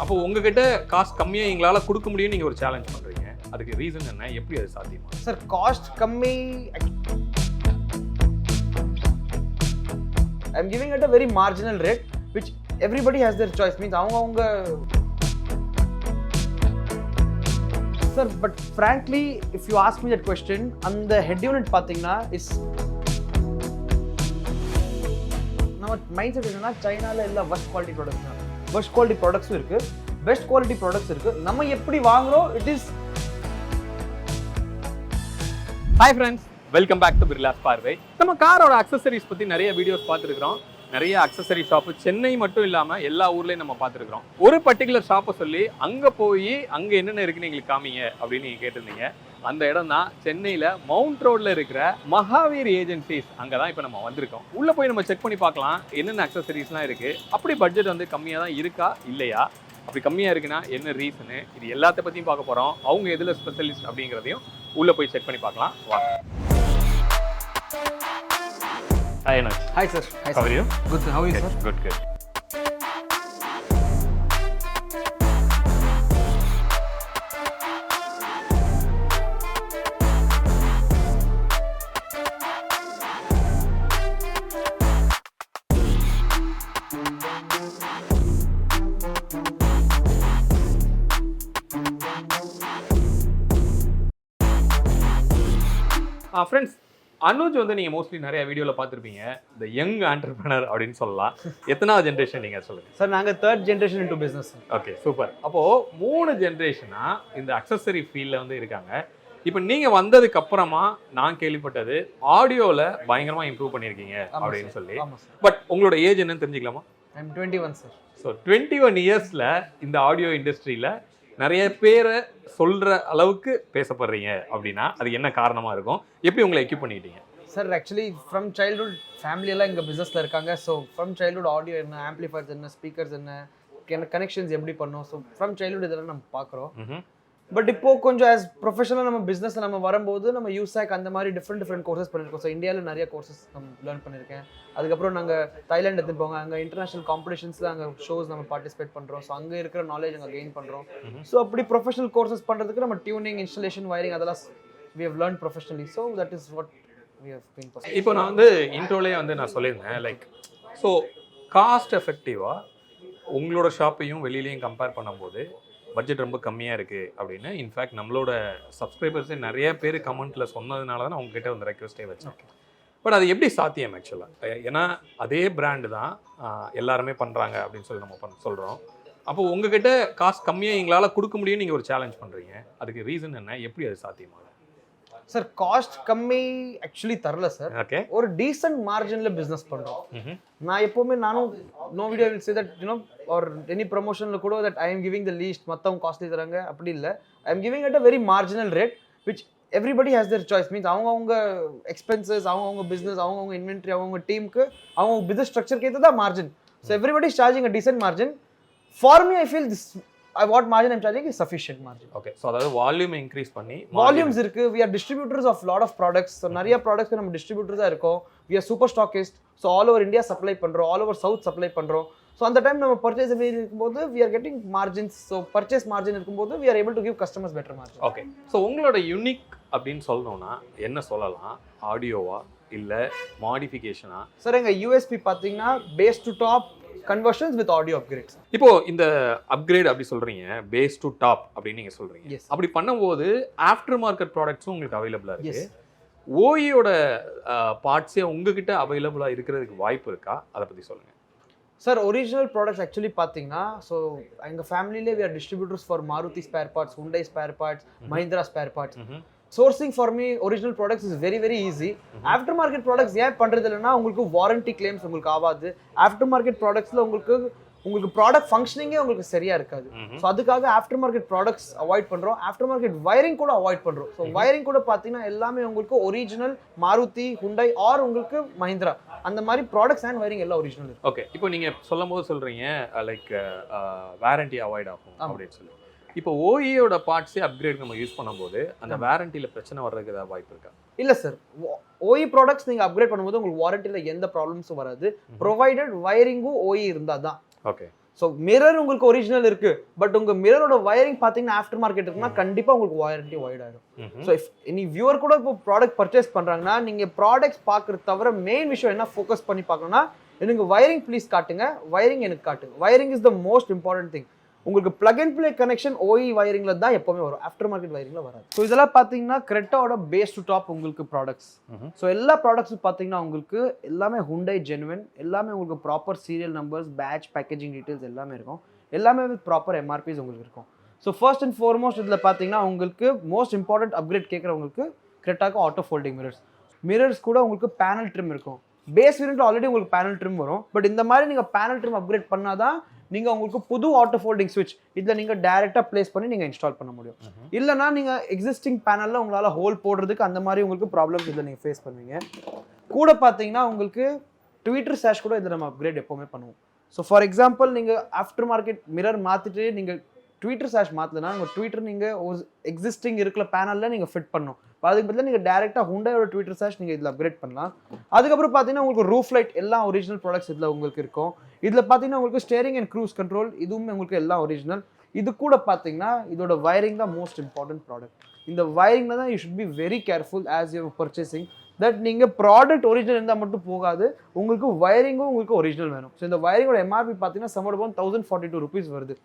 அப்போ உங்ககிட்ட காஸ்ட் கம்மியா எங்களால கொடுக்க முடியும் நீங்க ஒரு சேலஞ்ச் பண்றீங்க. அதுக்கு ரீசன் என்ன? எப்படி அது சாத்தியமா? சார் காஸ்ட் கம்மி I'm giving it a very marginal rate which everybody has their choice means அவங்க sir but frankly if you ask me that question and the head unit பாத்தீங்கன்னா is நம்ம மைண்ட் செட் என்னன்னா சைனால எல்லா worst quality products தான் worst quality products இருக்கு best quality products இருக்கு நம்ம எப்படி வாங்குறோம் it is Hi friends, welcome back to Birlas Parvai. நம்ம காரோட அக்சசரிஸ் பத்தி நிறைய வீடியோஸ் பார்த்துருக்கோம். நிறைய அக்சசரி ஷாப்பு சென்னை மட்டும் இல்லாம எல்லா ஊர்லயும் நம்ம பார்த்துருக்கோம். ஒரு பர்டிகுலர் ஷாப்பை சொல்லி அங்க போய் அங்க என்னென்ன இருக்குன்னு எங்களுக்கு காமிங்க அப்படின்னு நீங்க கேட்டிருந்தீங்க. அந்த இடம் தான் சென்னையில மவுண்ட் ரோட்ல இருக்கிற மகாவீர் ஏஜென்சிஸ். அங்கதான் இப்ப நம்ம வந்திருக்கோம். உள்ள போய் நம்ம செக் பண்ணி பார்க்கலாம் என்னென்ன அக்சசரிஸ்லாம் இருக்கு. அப்படி பட்ஜெட் வந்து கம்மியா தான் இருக்கா இல்லையா, அப்படி கம்மியா இருக்குன்னா என்ன ரீசனு, இது எல்லாத்த பத்தியும் பார்க்க போறோம். அவங்க எதுல ஸ்பெஷலிஸ்ட் அப்படிங்கிறதையும் உள்ள போய் செக் பண்ணி பார்க்கலாம் வாங்க. Hi Anuj. Hi sir. Hi, how are you? Good sir. How are you sir? Good, good. Friends, Anuj வந்து நீங்க மோஸ்ட்லி நிறைய வீடியோல பார்த்திருப்பீங்க. இந்த யங் ஆண்டர்பிரினர் அப்படின்னு சொல்லலாம். எத்தனாவது ஜெனரேஷன் நீங்க சொல்லுங்க? சார் நாங்க 3rd generation into business. Okay, super. அப்போ 3 ஜெனரேஷனா இந்த அக்சசரி ஃபீல்ட்ல வந்து இருக்காங்க. இப்போ நீங்க வந்ததுக்கு அப்புறமா நான் கேள்விப்பட்டது ஆடியோல பயங்கரமா இம்ப்ரூவ் பண்ணிருக்கீங்க அப்படின்னு சொல்லி. பட் உங்களோட ஏஜ் என்னன்னு தெரிஞ்சுக்கலாமா? I'm 21 sir. ஸோ 21 இயர்ஸ்ல இந்த ஆடியோ இண்டஸ்ட்ரியில நிறைய பேரை சொல்ற அளவுக்கு பேசப்படுறீங்க அப்படின்னா அது என்ன காரணமா இருக்கும்? எப்படி உங்களை எக்யூப் பண்ணிக்கிட்டீங்க? Sir actually from childhood family எல்லாம் எங்கள் பிஸ்னஸில் இருக்காங்க. ஸோ ஃப்ரம் சைல்ட்ஹுட் ஆடியோ என்ன, ஆம்பிளிஃபயர்ஸ் என்ன, ஸ்பீக்கர்ஸ் என்ன, கனெக்ஷன்ஸ் எப்படி பண்ணோம், ஸோ ஃப்ரம் சைல்ட்ஹுட் இதெல்லாம் நம்ம பார்க்குறோம். பட் இப்போ கொஞ்சம் ஆஸ் ப்ரொஃபஷனலாக நம்ம பிஸ்னஸ் நம்ம வரும்போது நம்ம யூஸாக் அந்த மாதிரி டிஃப்ரெண்ட் கோர்சஸ் பண்ணியிருக்கோம். ஸோ இந்தியாவில் நிறைய கோர்சஸ் நம்ம லேர்ன் பண்ணியிருக்கேன். அதுக்கப்புறம் நாங்கள் தாய்லாந்து எடுத்துகிட்டு போங்க, அங்கே இன்டர்நேஷனல் காம்படிஷன்ஸில் அங்கே ஷோஸ் நம்ம பார்ட்டிசிபேட் பண்ணுறோம். ஸோ அங்கே இருக்கிற நாலேஜ் அங்கே கெயின் பண்ணுறோம். ஸோ அப்படி ப்ரொஃபஷனல் கோர்சஸ் பண்ணுறதுக்கு நம்ம டியூனிங், இன்ஸ்டலேஷன், வயரிங் அதெல்லாம் we have learned professionally. So that is what we have been pursuing. இப்போ நான் வந்து இன்ட்ரோலே வந்து நான் சொல்லியிருந்தேன் லைக் ஸோ காஸ்ட் எஃபெக்டிவாக உங்களோட ஷாப்பையும் வெளியிலையும் கம்பேர் பண்ணும்போது பட்ஜெட் ரொம்ப கம்மியாக இருக்குது அப்படின்னு இன்ஃபேக்ட் நம்மளோட சப்ஸ்கிரைபர்ஸே நிறைய பேர் கமெண்ட்டில் சொன்னதுனால தான் உங்ககிட்ட வந்து ரெக்வஸ்ட்டே வச்சேன். பட் அது எப்படி சாத்தியம் ஆக்சுவலாக? ஏன்னா அதே பிராண்டு தான் எல்லாருமே பண்ணுறாங்க அப்படின்னு சொல்லி நம்ம சொல்கிறோம். அப்போ உங்ககிட்ட காஸ்ட் கம்மியாக எங்களால் கொடுக்க முடியும் நீங்கள் ஒரு சேலஞ்ச் பண்ணுறீங்க. அதுக்கு ரீசன் என்ன? எப்படி அது சாத்தியமாகும்? சார் காஸ்ட் கம்மி ஆக்சுவலி தரல சார். ஓகே, ஒரு டீசன்ட் மார்ஜின்ல பிசினஸ் பண்றோம். நான் எப்பவுமே நானும் no video will say that you know are any ப்ரமோஷன்ல கூட that I am giving the least மத்தவங்க காஸ்ட்லி தராங்க அப்படி இல்ல. I am giving at a very marginal rate which everybody has their choice means அவங்க எக்ஸ்பென்சஸ், அவங்க business, அவங்க inventory, அவங்க டீமுக்கு, அவங்க பிசினஸ் ஸ்ட்ரக்சருக்கு ஏத்ததா margin. So everybody is charging a decent margin. For me I feel this what margin I'm charging is sufficient margin. Okay, so அதாவது volume increase பண்ணி வால்யூம்ஸ் இருக்கு. we are distributors of lot of products. so நிறைய products நம்ம டிஸ்ட்ரிபியூட்டர்ஸா இருக்கோம். we are super stockist. so all over India supply பண்றோம், all over South supply பண்றோம். so அந்த time நம்ம பர்ச்சேஸ் இருக்கும்போது we are getting margins. so purchase margin இருக்கும்போது we are able to give customers better margin. Okay, so உங்களோட unique அப்படின்னு சொல்லணும்னா என்ன சொல்லலாம்? ஆடியோவா இல்ல மாடிஃபிகேஷனா? சார் எங்க USP பாத்தீங்கன்னா base to top conversions with audio upgrades. இப்போ இந்த அப்கிரேட் அப்படி சொல்றீங்க, பேஸ் டு டாப் அப்படின்னு நீங்க சொல்றீங்க. அப்படி பண்ணும்போது ஆஃப்டர் மார்க்கெட் ப்ராடக்ட்ஸும் உங்களுக்கு அவைலபிளா இருக்கு. ஓஇயோட பார்ட்ஸே உங்ககிட்ட அவைலபிளா இருக்கிறதுக்கு வாய்ப்பு இருக்கா? அதை பத்தி சொல்லுங்க சார். ஒரிஜினல் ப்ராடக்ட்ஸ் ஆக்சுவலி பார்த்தீங்கன்னா ஸோ எங்கள் ஃபேமிலியிலே we are distributors for Maruti spare parts, Hyundai spare parts, Mahindra spare parts. Sourcing for me original products is very very easy. After market products ஏன் பண்றது இல்லைன்னா உங்களுக்கு வாரண்டி கிளைம்ஸ் உங்களுக்கு ஆகாது. After market ப்ராடக்ட்ஸில் உங்களுக்கு product ஃபங்க்ஷனிங்கே உங்களுக்கு சரியா இருக்காது. ஸோ அதுக்காக ஆஃப்டர் மார்க்கெட் ப்ராடக்ட்ஸ் அவாய்ட் பண்ணுறோம். ஆஃப்டர் மார்க்கெட் வயரிங் கூட அவாய்ட் பண்ணுறோம். ஸோ வயரிங் கூட பார்த்தீங்கன்னா எல்லாமே உங்களுக்கு ஒரிஜினல் மாருதி, ஹுண்டை ஆர் உங்களுக்கு மஹிந்திரா அந்த மாதிரி ப்ராடக்ட்ஸ் அண்ட் வயரிங் எல்லாம் ஒரிஜினல் இருக்கு. ஓகே, இப்போ நீங்கள் சொல்லும் போது சொல்கிறீங்க லைக் வாரண்டி அவாய்ட் ஆகும் அப்படின்னு சொல்லி. இப்போ ஓஇயோட பார்ட்ஸே அப்கிரேட் நம்ம யூஸ் பண்ணும்போது அந்த வாரண்டியில் பிரச்சனை வர்றதுக்கு ஏதாவது வாய்ப்பு இருக்கா? இல்லை சார், ஓஇ ப்ராடக்ட்ஸ் நீங்கள் அப்கிரேட் பண்ணும்போது உங்களுக்கு வாரண்டியில் எந்த ப்ராப்ளம்ஸும் வராது. ப்ரொவைடட் வயரிங்கும் ஓஇ இருந்தால் தான். ஓகே, ஸோ மிரர் உங்களுக்கு ஒரிஜினல் இருக்கு, பட் உங்க மிரரோட வயரிங் பார்த்தீங்கன்னா ஆஃப்டர் மார்க்கெட் இருக்குன்னா கண்டிப்பாக உங்களுக்கு வாரண்டி வைட் ஆயிடும். ஸோ இஃப் இனி வியூவர் கூட இப்போ ப்ராடக்ட் பர்ச்சேஸ் பண்ணுறாங்கன்னா நீங்கள் ப்ராடக்ட்ஸ் பார்க்குறது தவிர மெயின் விஷயம் என்ன ஃபோக்கஸ் பண்ணி பார்க்கணும்னா, எனக்கு வயரிங் ப்ளீஸ் காட்டுங்க, வயரிங் எனக்கு காட்டுங்க. Wiring is the most important thing. உங்களுக்கு பிளக் அண்ட் பிளே கனெக்ஷன் ஓஇ வயரிங்ல தான் எப்பவுமே வரும், ஆஃப்டர் மார்க்கெட் வயரிங்ல வராது. ஸோ இதெல்லாம் பார்த்தீங்கன்னா கிரெட்டாவோட பேஸ் டு டாப் உங்களுக்கு ப்ராடக்ட்ஸ். ஸோ எல்லா ப்ராடக்ட்ஸும் பார்த்தீங்கன்னா உங்களுக்கு எல்லாமே ஹுண்டை ஜெனுவன், எல்லாமே உங்களுக்கு proper serial numbers, batch, packaging details எல்லாமே இருக்கும். எல்லாமே வித் ப்ராப்பர் எம்ஆர்பிஸ் உங்களுக்கு இருக்கும். ஸோ ஃபர்ஸ்ட் அண்ட் ஃபார்மோஸ்ட் இதில் பார்த்தீங்கன்னா உங்களுக்கு மோஸ்ட் இம்பார்ட்டன்ட் அப்கிரேட் கேட்குறவங்களுக்கு கிரெட்டாக்கு ஆட்டோ ஃபோல்டிங் மிரர்ஸ் கூட உங்களுக்கு பேனல் ட்ரிம் இருக்கும். பேஸ் வேரியன்ட் ஆல்ரெடி உங்களுக்கு பேனல் ட்ரிம் வரும், பட் இந்த மாதிரி நீங்கள் பேனல் ட்ரிம் அப்கிரேட் பண்ணாதான் நீங்கள் உங்களுக்கு புது ஆட்டோ ஃபோல்டிங் ஸ்விட்ச் இதில் நீங்கள் டேரெக்டாக ப்ளேஸ் பண்ணி நீங்கள் இன்ஸ்டால் பண்ண முடியும். இல்லைனா நீங்கள் எக்ஸிஸ்டிங் பேனலில் உங்களால் ஹோல் போடுறதுக்கு அந்த மாதிரி உங்களுக்கு ப்ராப்ளம்ஸ் இதில் நீங்கள் ஃபேஸ் பண்ணுவீங்க. கூட பார்த்தீங்கன்னா உங்களுக்கு ட்விட்டர் சேஷ் கூட இதில் நம்ம அப்கிரேட் எப்போவுமே பண்ணுவோம். ஸோ ஃபார் எக்ஸாம்பிள் நீங்கள் ஆஃப்டர் மார்க்கெட் மிரர் மாற்றிட்டு நீங்கள் ட்விட்டர் சேஷ் மாற்றலைன்னா உங்கள் ட்விட்டர் நீங்கள் ஒரு எக்ஸிஸ்டிங் இருக்கிற பேனலில் நீங்கள் ஃபிட் பண்ணணும். அதுக்கு பதிலாக நீங்கள் டேரெக்டாக ஹுண்டாயோட ட்விட்டர் சேஷ் நீங்கள் இதில் அப்கிரேட் பண்ணலாம். அதுக்கப்புறம் பார்த்தீங்கன்னா உங்களுக்கு ரூஃப் லைட் எல்லாம் ஒரிஜினல் ப்ராடக்ட்ஸ் இதில் உங்களுக்கு இருக்கும். இதில் பார்த்தீங்கன்னா உங்களுக்கு ஸ்டேரிங் அண்ட் க்ரூஸ் கண்ட்ரோல் இதுவுமே உங்களுக்கு எல்லாம் ஒரிஜினல். இது கூட பார்த்தீங்கன்னா இதோட வயரிங் தான் மோஸ்ட் இம்பார்ட்டன்ட் ப்ராடக்ட். இந்த வயரிங்கில் தான் you should be very careful as you purchasing. That நீங்கள் ப்ராடக்ட் ஒரிஜினல் இருந்தால் மட்டும் போகாது, உங்களுக்கு வயரிங்கும் உங்களுக்கு ஒரிஜினல் வேணும். ஸோ இந்த வயரிங்கோட எம்ஆர்பி பார்த்தீங்கன்னா சம்மர் 1042 rupees வருது.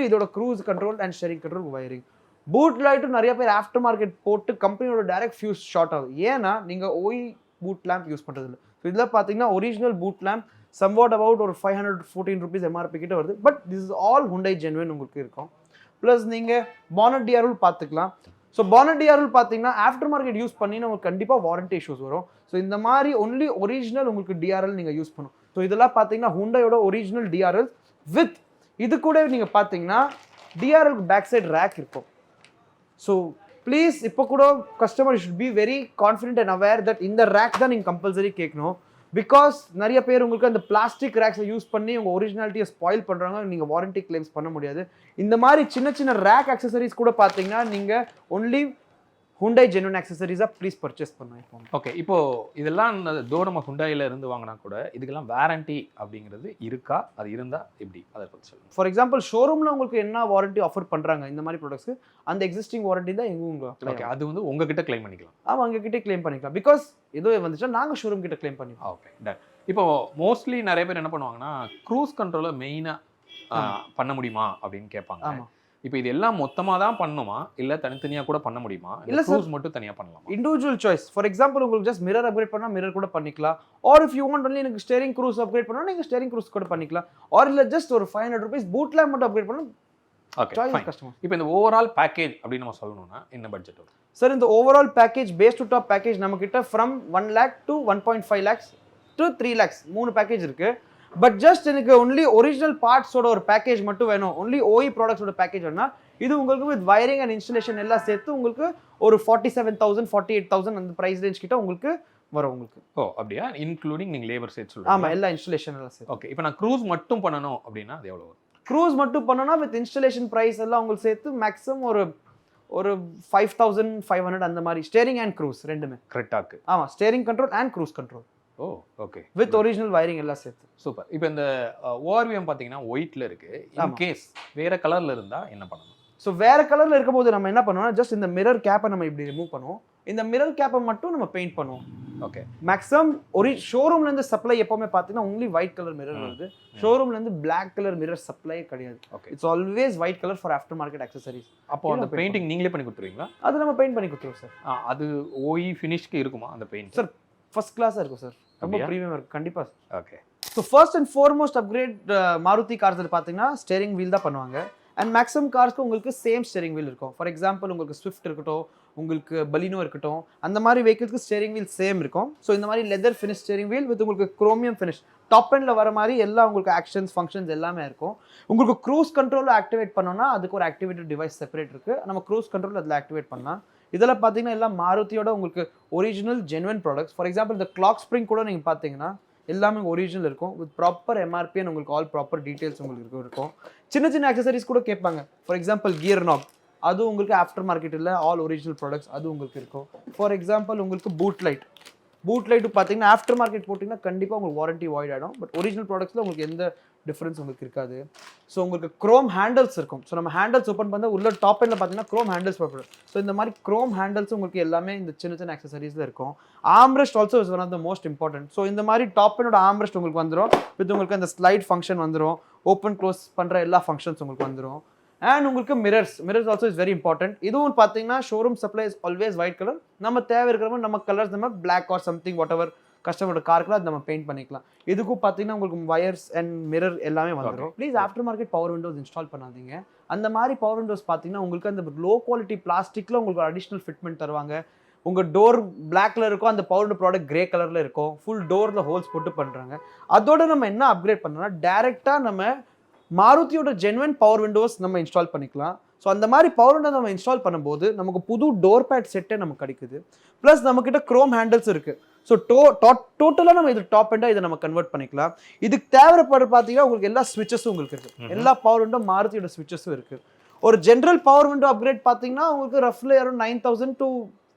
இதோட cruise control and steering control wiring. Boot லைட்டும் நிறைய பேர் ஆஃப்டர் மார்க்கெட் போட்டு கம்பெனியோட டைரக்ட் ஃபியூஸ் ஷார்ட் ஆகுது. ஏன்னா நீங்கள் ஓய் பூட் லேம்ப் யூஸ் பண்ணுறது இல்லை. ஸோ இதில் பார்த்தீங்கன்னா original boot lamp somewhat about ஒரு 514 rupees எம்ஆர்பி கிட்ட வருது. But this is all Hyundai genuine உங்களுக்கு இருக்கும். ப்ளஸ் நீங்கள் பானட் டிஆர்எல் பார்த்துக்கலாம். ஸோ பானட் டிஆர்எல் பார்த்தீங்கன்னா ஆஃப்டர் மார்க்கெட் யூஸ் பண்ணினா உங்களுக்கு கண்டிப்பாக வாரண்டி இஷ்யூஸ் வரும். ஸோ இந்த மாதிரி ஒன்லி ஒரிஜினல் உங்களுக்கு டிஆர்எல் நீங்கள் யூஸ் பண்ணணும். ஸோ இதெல்லாம் பார்த்தீங்கன்னா ஹுண்டையோட ஒரிஜினல் டிஆர்எல் வித் இது கூட நீங்கள் பார்த்தீங்கன்னா டிஆர்எல் பேக் சைட் ரேக் இருக்கும். ஸோ ப்ளீஸ் இப்போ கூட customer should be very confident and aware that இந்த ரேக் தான் நீங்கள் கம்பல்சரி கேட்கணும். பிகாஸ் நிறைய பேர் உங்களுக்கு அந்த பிளாஸ்டிக் ரேக்ஸை யூஸ் பண்ணி உங்கள் ஒரிஜினாலிட்டியை ஸ்பாயில் பண்ணுறாங்க, நீங்கள் வாரண்டி கிளைம்ஸ் பண்ண முடியாது. இந்த மாதிரி சின்ன சின்ன ரேக் அக்சசரிஸ் கூட பார்த்தீங்கன்னா நீங்கள் ஒன்லி ஹுண்டை ஜென்வன் அக்சசரிஸாக ப்ளீஸ் பர்ச்சேஸ் பண்ணுவோம். ஓகே, இப்போ இதெல்லாம் தோ நம்ம ஹுண்டாயில இருந்து வாங்கினா கூட இதுக்கெல்லாம் வாரண்டி அப்படிங்கிறது இருக்கா? அது இருந்தால் எப்படி அதை பற்றி சொல்லுங்கள். ஃபார் எக்ஸாம்பிள் ஷோரூமில் உங்களுக்கு என்ன வாரண்டி ஆஃபர் பண்ணுறாங்க இந்த மாதிரி ப்ராடக்ட்ஸ்க்கு, அந்த எக்ஸிஸ்டிங் வாரண்டி தான் எங்களுக்கு. ஓகே, அது வந்து உங்ககிட்ட கிளைம் பண்ணிக்கலாம். ஆமாம், உங்ககிட்ட கிளைம் பண்ணிக்கலாம். பிகாஸ் ஏதோ வந்துச்சுன்னா நாங்கள் ஷோரூம் கிட்ட கிளைம் பண்ணிக்கலாம். Okay, ton. இப்போ மோஸ்ட்லி நிறைய பேர் என்ன பண்ணுவாங்கன்னா க்ரூஸ் கண்ட்ரோலை மெயினாக பண்ண முடியுமா அப்படின்னு கேட்பாங்க. ஆமாம். இப்போ இது எல்லாம் மொத்தமாக தான் பண்ணணுமா இல்லை தனித்தனியாக கூட பண்ண முடியுமா? இல்லை க்ரூஸ் மட்டும் தனியாக பண்ணலாமா? Individual choice. ஃபார் எக்ஸாம்பிள் உங்களுக்கு ஜஸ்ட் மிரர் அப்கிரேட் பண்ணால் மிரர் கூட பண்ணிக்கலாம். Or if you want only எனக்கு ஸ்டேரிங் க்ரூஸ் அப்கிரேட் பண்ணால் நீங்கள் ஸ்டேரிங் க்ரூஸ் கூட பண்ணிக்கலாம். ஆர் இல்லை ஜஸ்ட் ஒரு 500 rupees பூட் லேம்ப் மட்டும் அப்கிரேட் பண்ணால் ஓகே, கஸ்டமர். இப்போ இந்த ஓவரால் பேக்கேஜ் அப்படின்னு நம்ம சொல்லணும்னா என்ன பட்ஜெட் வரும் சார்? இந்த overall package base to top package நம்ம கிட்ட from 1 lakh to 1.5 lakhs to 3 lakhs 3 package இருக்கு. பட் ஜஸ்ட் எனக்கு ஒன்லி ஒரிஜினல் பார்ட்ஸோட ஒரு பேக்கேஜ் மட்டும் வேணும், ஒன்லி ஓஇ ப்ராடக்ட்ஸோட பேக்கேஜ் வேணா, இது உங்களுக்கு வித் வயரிங் அண்ட் இன்ஸ்டலேஷன் எல்லாம் சேர்த்து உங்களுக்கு ஒரு 47,000 48,000 அந்த பிரைஸ் ரேஞ்ச் கிட்ட உங்களுக்கு வரும் உங்களுக்கு. ஓ அப்படியா? இன்க்ளூடிங் நீங்கள் லேபர் சேர்த்து சொல்லுங்கள். ஆமாம், எல்லா இன்ஸ்டலேஷன் எல்லாம் சேர்த்து. ஓகே, இப்போ நான் க்ரூஸ் மட்டும் பண்ணணும் அப்படின்னா அது எவ்வளோ வரும்? க்ரூஸ் மட்டும் பண்ணோன்னா வித் இன்ஸ்டலேஷன் ப்ரைஸ் எல்லாம் உங்களுக்கு சேர்த்து மேக்ஸிமம் ஒரு 5,500 அந்த மாதிரி. ஸ்டேரிங் அண்ட் க்ரூஸ் ரெண்டுமே கிரெட்டாக்கு. ஆமாம், steering control and cruise control. Oh okay, with original wiring எல்லாம் சேர்த்து. சூப்பர். இப்போ இந்த ஓஆர்விஎம் பார்த்தீங்கன்னா ஒயிட்ல இருக்கு. இன் கேஸ் வேற கலர்ல இருந்தா என்ன பண்ணணும்? ஸோ வேற கலர்ல இருக்கும்போது நம்ம என்ன பண்ணுவோம்னா ஜஸ்ட் இந்த மிரர் கேப்பை நம்ம இப்படி ரிமூவ் பண்ணுவோம். இந்த மிரர் கேப்பை மட்டும் நம்ம பெயிண்ட் பண்ணுவோம். ஓகே, மேக்ஸிமம் ஷோரூம்ல இருந்து சப்ளை எப்பவுமே பார்த்தீங்கன்னா ஒன்லி ஒயிட் கலர் மிரர் வருது. ஷோரூம்ல இருந்து பிளாக் கலர் மிரர் சப்ளை கிடையாது. Okay, it's always white colour for after market accessories. அப்போ அந்த பெயிண்டிங் நீங்களே பண்ணி கொடுத்துருவீங்களா? அது நம்ம பெயிண்ட் பண்ணி கொடுத்துருவோம் சார். அது ஓஇ ஃபினிஷ்க்கு இருக்குமா அந்த பெயிண்ட்? சார் ஃபர்ஸ்ட் கிளாஸாக இருக்கும் சார், ரொம்ப ப்ரீமியம் இருக்கும் கண்டிப்பாக. Okay, so first and foremost upgrade Maruti cars பார்த்தீங்கன்னா ஸ்டேரிங் வீல் தான் பண்ணுவாங்க. அண்ட் மேக்ஸிமம் கார்ஸ்க்கு உங்களுக்கு சேம் ஸ்டேரிங் வீல் இருக்கும். ஃபார் எக்ஸாம்பிள் உங்களுக்கு ஸ்விஃப்ட் இருக்கட்டும், உங்களுக்கு பலினோ இருக்கட்டும், அந்த மாதிரி வெஹிக்கிள்ஸ்க்கு ஸ்டேரிங் வீல் சேம் இருக்கும். ஸோ இந்த மாதிரி leather finish steering wheel with உங்களுக்கு குரோமியம் ஃபினிஷ் டாப் எண்டில் வர மாதிரி எல்லாம் உங்களுக்கு ஆக்ஷன்ஸ் ஃபங்க்ஷன்ஸ் எல்லாமே இருக்கும். உங்களுக்கு க்ரூஸ் கண்ட்ரோலில் ஆக்டிவேட் பண்ணோம்னா அதுக்கு ஒரு ஆக்டிவேட்டட் டிவைஸ் செப்பரேட் இருக்குது, நம்ம க்ரூஸ் கண்ட்ரோல் அதில் ஆக்டிவேட் பண்ணலாம். இதெல்லாம் பார்த்தீங்கன்னா எல்லாம் மாருதியோட உங்களுக்கு original genuine products. For example இந்த கிளாக் ஸ்ப்ரிங் கூட நீங்கள் பார்த்தீங்கன்னா எல்லாமே ஒரிஜினல் இருக்கும் வித் ப்ராப்பர் எம்ஆர்பி அண்ட் உங்களுக்கு ஆல் ப்ராப்பர் டீடைல்ஸ் உங்களுக்கு இருக்கும். சின்ன சின்ன அக்சசரிஸ் கூட கேட்பாங்க. ஃபார் எக்ஸாம்பிள் கியர் நாப், அது உங்களுக்கு ஆஃப்டர் மார்க்கெட்டில் ஆல் ஒரிஜினல் ப்ராடக்ட்ஸ் அது உங்களுக்கு இருக்கும். ஃபார் எக்ஸாம்பிள் உங்களுக்கு பூட் லைட், பூட் லைட் பார்த்தீங்கன்னா ஆஃப்டர் மார்க்கெட் போட்டிங்கன்னா கண்டிப்பாக உங்களுக்கு வாரண்டி வாய்ட் ஆகிடும். பட் ஒரிஜினல் ப்ராடக்ட்ஸில் உங்களுக்கு எந்த டிஃப்ரென்ஸ் உங்களுக்கு இருக்காது. ஸோ உங்களுக்கு க்ரோம் ஹேண்டல்ஸ் இருக்கும். ஸோ நம்ம ஹேண்டல்ஸ் ஓப்பன் பண்ணால் உள்ள டாப் எண்டில் பார்த்தீங்கன்னா க்ரோம் ஹேண்டல்ஸ் போடணும். ஸோ இந்த மாதிரி க்ரோம் ஹேண்டல்ஸ் உங்களுக்கு எல்லாமே இந்த சின்ன சின்ன ஆக்சசரிஸில் இருக்கும். Armrest also is one of the most important. So இந்த மாதிரி டாப் என்னோட ஆம்ரெஸ்ட் உங்களுக்கு வந்துடும். வித் உங்களுக்கு அந்த ஸ்லைட் ஃபங்க்ஷன் வந்துடும். ஓப்பன் க்ளோஸ் பண்ணுற எல்லா ஃபங்க்ஷன்ஸ் உங்களுக்கு வந்துடும். அண்ட் உங்களுக்கு mirrors also is very important. இதுவும் பார்த்தீங்கன்னா showroom supply is always white colour. நம்ம தேவை இருக்கிற நம்ம கலர்ஸ் நம்ம black or something what ever கஸ்டமரோட கார்க்குலாம் அது நம்ம பெயிண்ட் பண்ணிக்கலாம். இதுக்கும் பார்த்தீங்கன்னா உங்களுக்கு வயர்ஸ் அண்ட் மிரர் எல்லாமே வந்துடும். Please after market power Windows install பண்ணாதீங்க. அந்த மாதிரி பவர் விண்டோஸ் பார்த்தீங்கன்னா உங்களுக்கு அந்த லோ குவாலிட்டி பிளாஸ்டிக்கில் உங்களுக்கு அடிஷ்னல் ஃபிட்மெண்ட் தருவாங்க. உங்கள் டோர் பிளாக்ல இருக்கும், அந்த பவர் விண்டோ ப்ராடக்ட் கிரே கலரில் இருக்கும். ஃபுல் டோரில் ஹோல்ஸ் போட்டு பண்ணுறாங்க. அதோட நம்ம என்ன அப்கிரேட் பண்ணோம்னா டேரெக்டாக நம்ம மாருதியோட ஜென்வன் பவர் விண்டோஸ் நம்ம இன்ஸ்டால் பண்ணிக்கலாம். ஸோ அந்த மாதிரி பவர் விண்டோ நம்ம இன்ஸ்டால் பண்ணும்போது நமக்கு புது டோர் பேட் செட்டே நமக்கு கிடைக்குது. ப்ளஸ் நம்மக்கிட்ட க்ரோம் ஹேண்டில்ஸ் இருக்குது. ஸோ டோட்டலாக நம்ம இது டாப் எண்டாக இதை நம்ம கன்வெர்ட் பண்ணிக்கலாம். இதுக்கு தேவைப்படுற பார்த்தீங்கன்னா உங்களுக்கு எல்லா ஸ்விட்சஸும் உங்களுக்கு இருக்குது. எல்லா பவர் விண்டோ மாருதியோட ஸ்விட்சஸும் இருக்குது. ஒரு ஜென்ரல் பவர் விண்டோ அப்கிரேட் பார்த்தீங்கன்னா உங்களுக்கு ரஃப்லி அரௌண்ட் 9,000 to